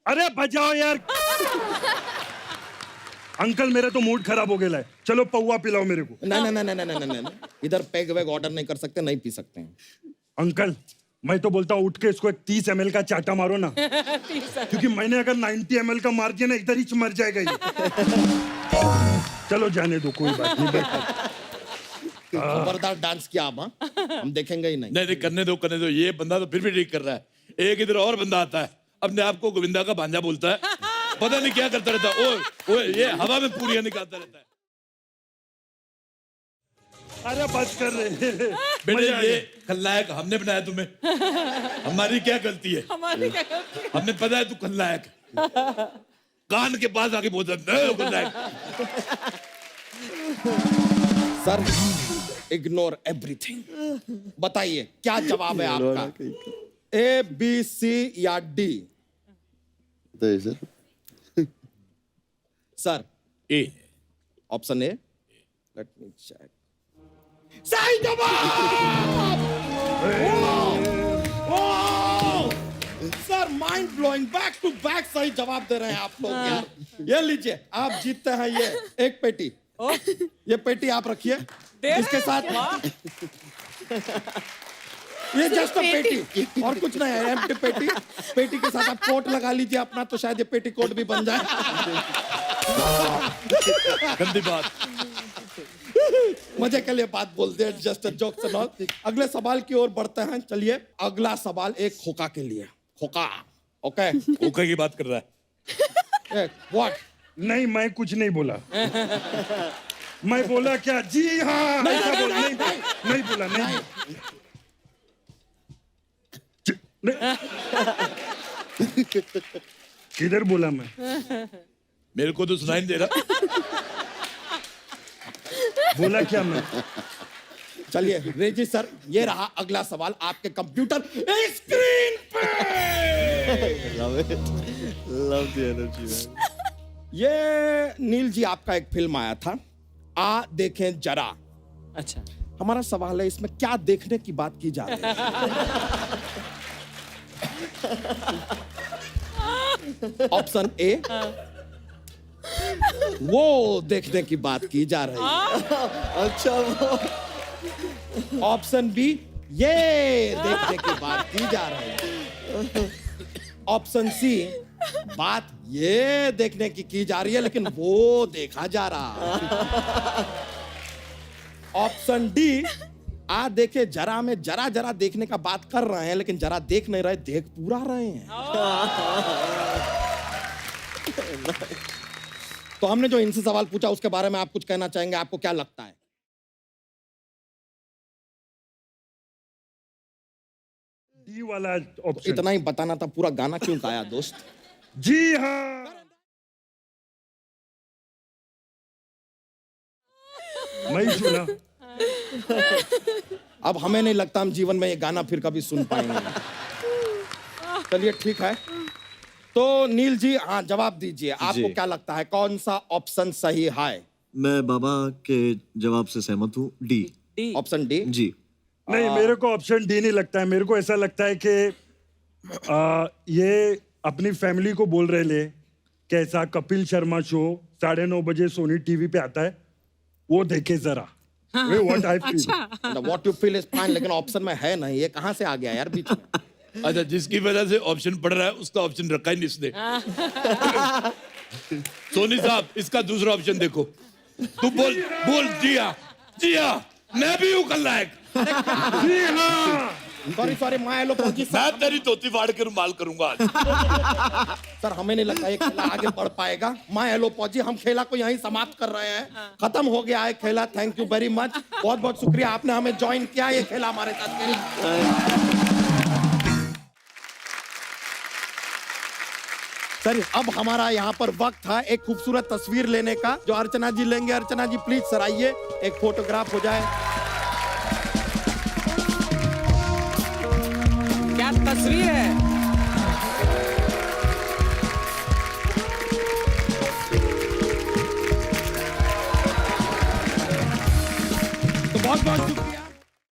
Speaker 12: अरे बजाओ यार। अंकल मेरा तो मूड खराब हो गया है, चलो पौवा पिलाओ मेरे को।
Speaker 11: नहीं, इधर पैग वैग ऑर्डर नहीं कर सकते, नहीं पी सकते हैं।
Speaker 12: अंकल मैं तो बोलता हूँ, उठ के इसको एक 30 ml का चाटा मारो ना। क्योंकि मैंने अगर 90 ml का मार दिया ना, इधर ही मर जाएगा ये। चलो जाने दो, कोई बात नहीं।
Speaker 11: जबरदस्त डांस किया आप, हम देखेंगे ही नहीं।
Speaker 1: नहीं, करने दो, करने दो। ये बंदा तो फिर भी ठीक कर रहा है। एक इधर और बंदा आता है, अपने आप को गोविंदा का भांजा बोलता है, पता नहीं क्या करता रहता है। ओ, ये हवा में पूरियां निकालता रहता है।
Speaker 12: अरे बस कर रहे।
Speaker 1: बेटे, ये खलनायक हमने बनाया तुम्हें, हमारी क्या गलती है?
Speaker 2: हमारी क्या गलती है?
Speaker 1: हमें पता है तू खलनायक। कान के पास आके बोलता है खलनायक।
Speaker 11: Sir, ignore everything. बताइए क्या जवाब है आपका? ए, बी, सी या डी?
Speaker 4: बताइए sir.
Speaker 11: Sir,
Speaker 1: A.
Speaker 11: Option A. Let me check. सही जवाब! Sir, mind blowing, back to back सही जवाब दे रहे हैं आप लोग यार। ये लीजिए, आप जीतते हैं ये एक पेटी। ये पेटी आप रखिए, इसके साथ ये जस्ट पेटी और कुछ नहीं है, एम्प्टी पेटी। पेटी के साथ आप कोट लगा लीजिए अपना, तो शायद ये पेटी कोट भी बन जाए।
Speaker 1: गंदी बात।
Speaker 11: मजे के लिए बात बोलते हैं, जस्ट जोक्स एंड ऑल। अगले सवाल की ओर बढ़ते हैं। चलिए, अगला सवाल एक खोका के लिए। खोका, ओके?
Speaker 1: खोखे की बात कर रहा है।
Speaker 11: व्हाट?
Speaker 12: नहीं, मैं कुछ नहीं बोला। मैं बोला क्या? जी हाँ। नहीं बोला, नहीं। किधर बोला मैं?
Speaker 1: मेरे को तो सुनाई नहीं दे रहा।
Speaker 12: बोला क्या मैं?
Speaker 11: चलिए रेजी सर, ये रहा अगला सवाल आपके कंप्यूटर स्क्रीन पे।
Speaker 9: Love the energy man.
Speaker 11: ये नील जी, आपका एक फिल्म आया था, आ देखें जरा।
Speaker 2: अच्छा,
Speaker 11: हमारा सवाल है, इसमें क्या देखने की बात की जा रही है? ऑप्शन ए, वो देखने की बात की जा रही है।
Speaker 9: अच्छा, वो
Speaker 11: ऑप्शन बी, ये देखने की बात की जा रही है। ऑप्शन सी, बात ये देखने की जा रही है, लेकिन वो देखा जा रहा है। ऑप्शन डी, आ देखे जरा में जरा जरा देखने का बात कर रहे हैं, लेकिन जरा देख नहीं रहे, देख पूरा रहे हैं। तो हमने जो इनसे सवाल पूछा उसके बारे में आप कुछ कहना चाहेंगे? आपको क्या लगता है?
Speaker 12: डी वाला ऑप्शन।
Speaker 11: इतना ही बताना था, पूरा गाना क्यों गाया दोस्त?
Speaker 12: जी हाँ, मैं ही सुना।
Speaker 11: अब हमें नहीं लगता हम जीवन में ये गाना फिर कभी सुन पाएंगे। चलिए ठीक है, तो नील जी हाँ जवाब दीजिए, आपको क्या लगता है कौन सा ऑप्शन सही है?
Speaker 9: मैं बाबा के जवाब से सहमत हूँ, डी।
Speaker 11: Option D?
Speaker 9: जी।
Speaker 12: नहीं, मेरे को ऑप्शन डी नहीं लगता है। मेरे को ऐसा लगता है कि ये अपनी फैमिली को बोल रहे ले कैसा कपिल शर्मा शो 9:30 बजे सोनी टीवी पे आता है, वो देखे जरा। What I feel,
Speaker 11: what you feel is fine, लेकिन ऑप्शन में है नहीं, ये कहाँ से आ गया यार बीच में?
Speaker 1: अच्छा, जिसकी वजह से ऑप्शन पढ़ रहा है उसका ऑप्शन रखा ही नहीं इसने। सोनी साहब, इसका दूसरा ऑप्शन देखो। तू बोल बोल जी हाँ, मैं भी हूँ खलनायक।
Speaker 12: जी हाँ।
Speaker 11: सॉरी माँ एलोपैथी
Speaker 1: मैं तेरी धोती फाड़ के रुमाल करूंगा आज।
Speaker 11: सर हमें नहीं लगता ये खेला आगे बढ़ पाएगा। माँ एलोपैथी, हम खेला को यहीं समाप्त कर रहे हैं, खत्म हो गया है खेला। थैंक यू वेरी मच, बहुत बहुत शुक्रिया आपने हमें ज्वाइन किया, ये खेला हमारे साथ खेला। सर अब हमारा यहाँ पर वक्त था एक खूबसूरत तस्वीर लेने का, जो अर्चना जी लेंगे। अर्चना जी प्लीज सर आइए, एक फोटोग्राफ हो जाए।
Speaker 2: क्या तस्वीर है।